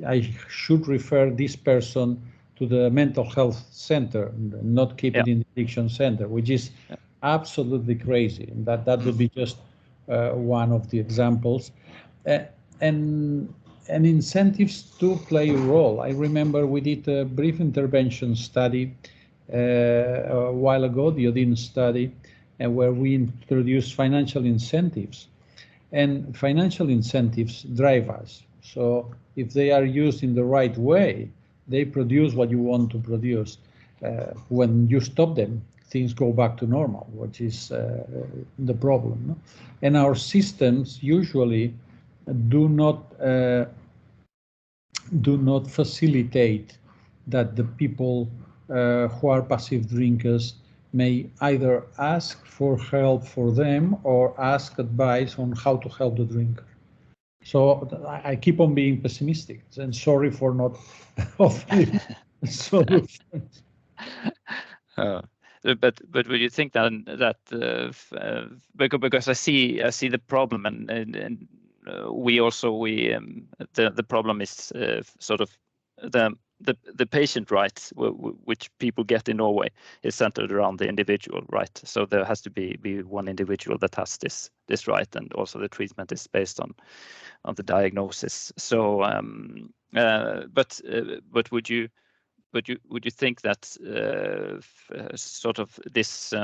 I should refer this person to the mental health center, not keep it in the addiction center, which is absolutely crazy. And that would be just one of the examples. And incentives do play a role. I remember we did a brief intervention study a while ago, the Odin study, where we introduced financial incentives. And financial incentives drive us. So if they are used in the right way, they produce what you want to produce. When you stop them, things go back to normal, which is the problem. No? And our systems usually do not facilitate that the people who are passive drinkers may either ask for help for them or ask advice on how to help the drinker. So I keep on being pessimistic, and sorry for not offering solutions. But would you think that because I see the problem, and the problem is sort of the patient rights which people get in Norway is centered around the individual, right? So there has to be one individual that has this right, and also the treatment is based on the diagnosis. So but would you think that sort of this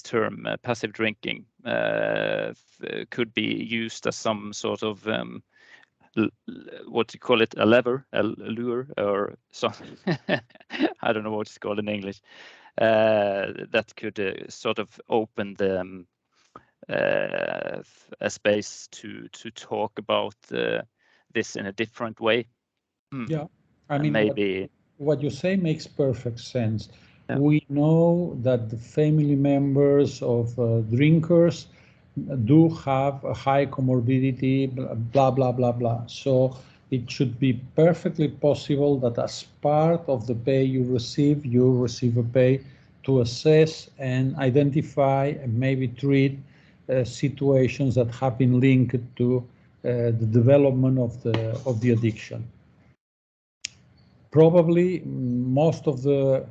term passive drinking could be used as some sort of what do you call it, a lure, or something? I don't know what it's called in English, that could sort of open the a space to talk about this in a different way. Yeah, I mean, maybe what you say makes perfect sense. Yeah. We know that the family members of drinkers do have a high comorbidity, blah, blah, blah, blah. So it should be perfectly possible that as part of the pay you receive a pay to assess and identify and maybe treat situations that have been linked to the development of the addiction. Probably most of the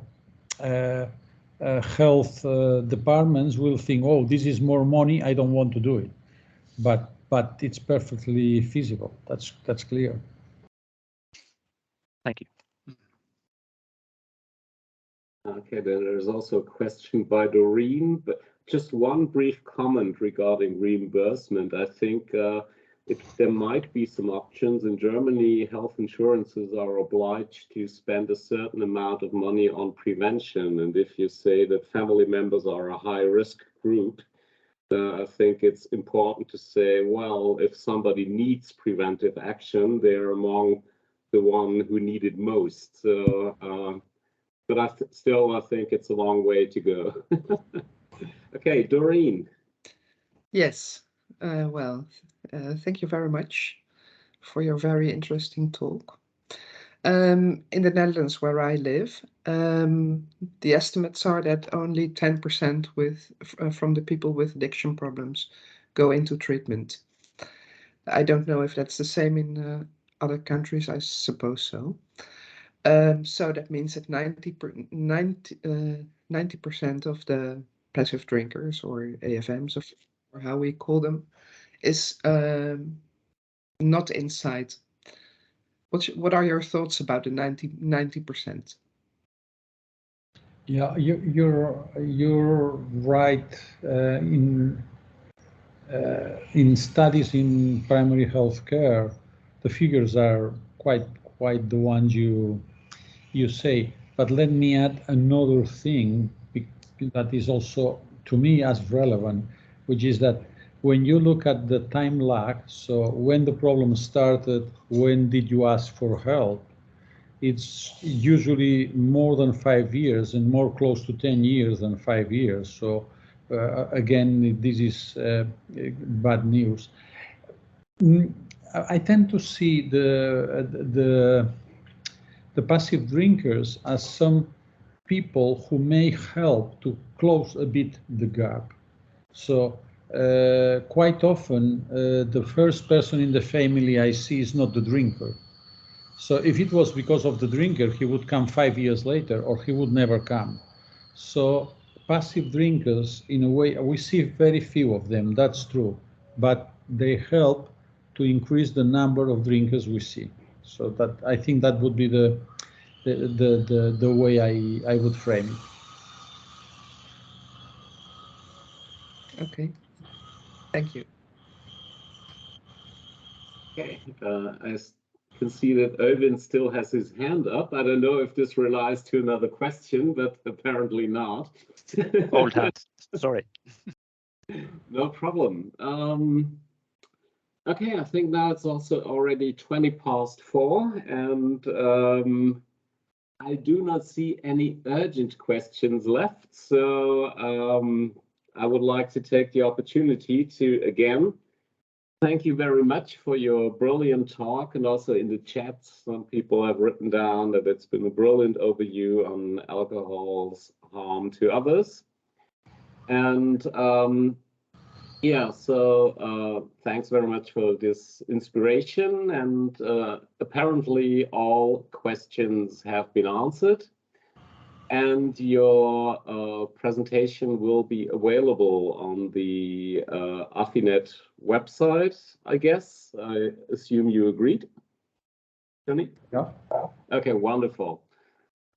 health departments will think, oh, this is more money, I don't want to do it. But it's perfectly feasible. That's clear. Thank you. Okay, then there's also a question by Doreen, but just one brief comment regarding reimbursement. I think there might be some options. In Germany, health insurances are obliged to spend a certain amount of money on prevention. And if you say that family members are a high-risk group, I think it's important to say, well, if somebody needs preventive action, they're among the one who need it most. So, but I think it's a long way to go. Okay, Doreen. Yes, thank you very much for your very interesting talk. In the Netherlands, where I live, the estimates are that only 10% from the people with addiction problems go into treatment. I don't know if that's the same in other countries. I suppose so. So that means that 90% of the passive drinkers, or AFMs, or how we call them, is not inside. What are your thoughts about the 90%? Yeah, you're right. In studies in primary health care, the figures are quite the ones you say. But let me add another thing that is also, to me, as relevant, which is that when you look at the time lag, so when the problem started, when did you ask for help, it's usually more than 5 years and more close to 10 years than 5 years. So again, this is bad news. I tend to see the passive drinkers as some people who may help to close a bit the gap. So quite often, the first person in the family I see is not the drinker. So if it was because of the drinker, he would come 5 years later, or he would never come. So passive drinkers, in a way, we see very few of them, that's true, but they help to increase the number of drinkers we see. So that, I think that would be the way I would frame it. Okay, thank you. Okay, I can see that Owen still has his hand up. I don't know if this relies to another question, but apparently not. Old hat, sorry. No problem. Okay, I think now it's also already 4:20, and I do not see any urgent questions left. So I would like to take the opportunity to, again, thank you very much for your brilliant talk, and also in the chat, some people have written down that it's been a brilliant overview on alcohol's harm to others. And yeah, so thanks very much for this inspiration. And apparently all questions have been answered. And your presentation will be available on the AFINet website, I guess. I assume you agreed, Toni? Yeah. Okay, wonderful.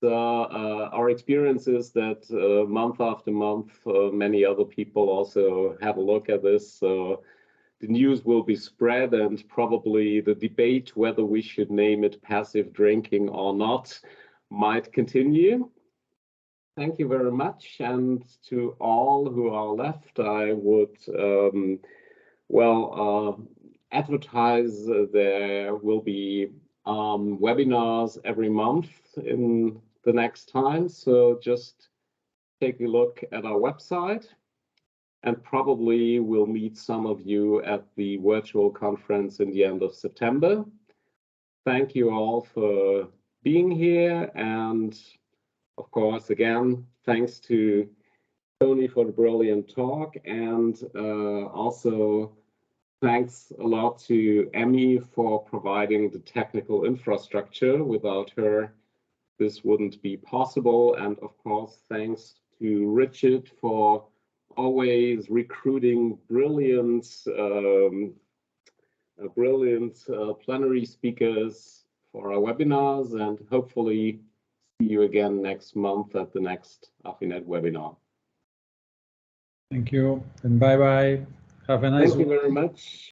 So our experience is that month after month, many other people also have a look at this. So the news will be spread, and probably the debate whether we should name it passive drinking or not might continue. Thank you very much. And to all who are left, I would, advertise there will be webinars every month in the next time. So just take a look at our website, and probably we'll meet some of you at the virtual conference in the end of September. Thank you all for being here. And of course, again, thanks to Toni for the brilliant talk, and also thanks a lot to Emmy for providing the technical infrastructure. Without her, this wouldn't be possible. And of course, thanks to Richard for always recruiting brilliant plenary speakers for our webinars, and hopefully see you again next month at the next AFINet webinar. Thank you, and bye-bye. Have a nice one. Thank you very much.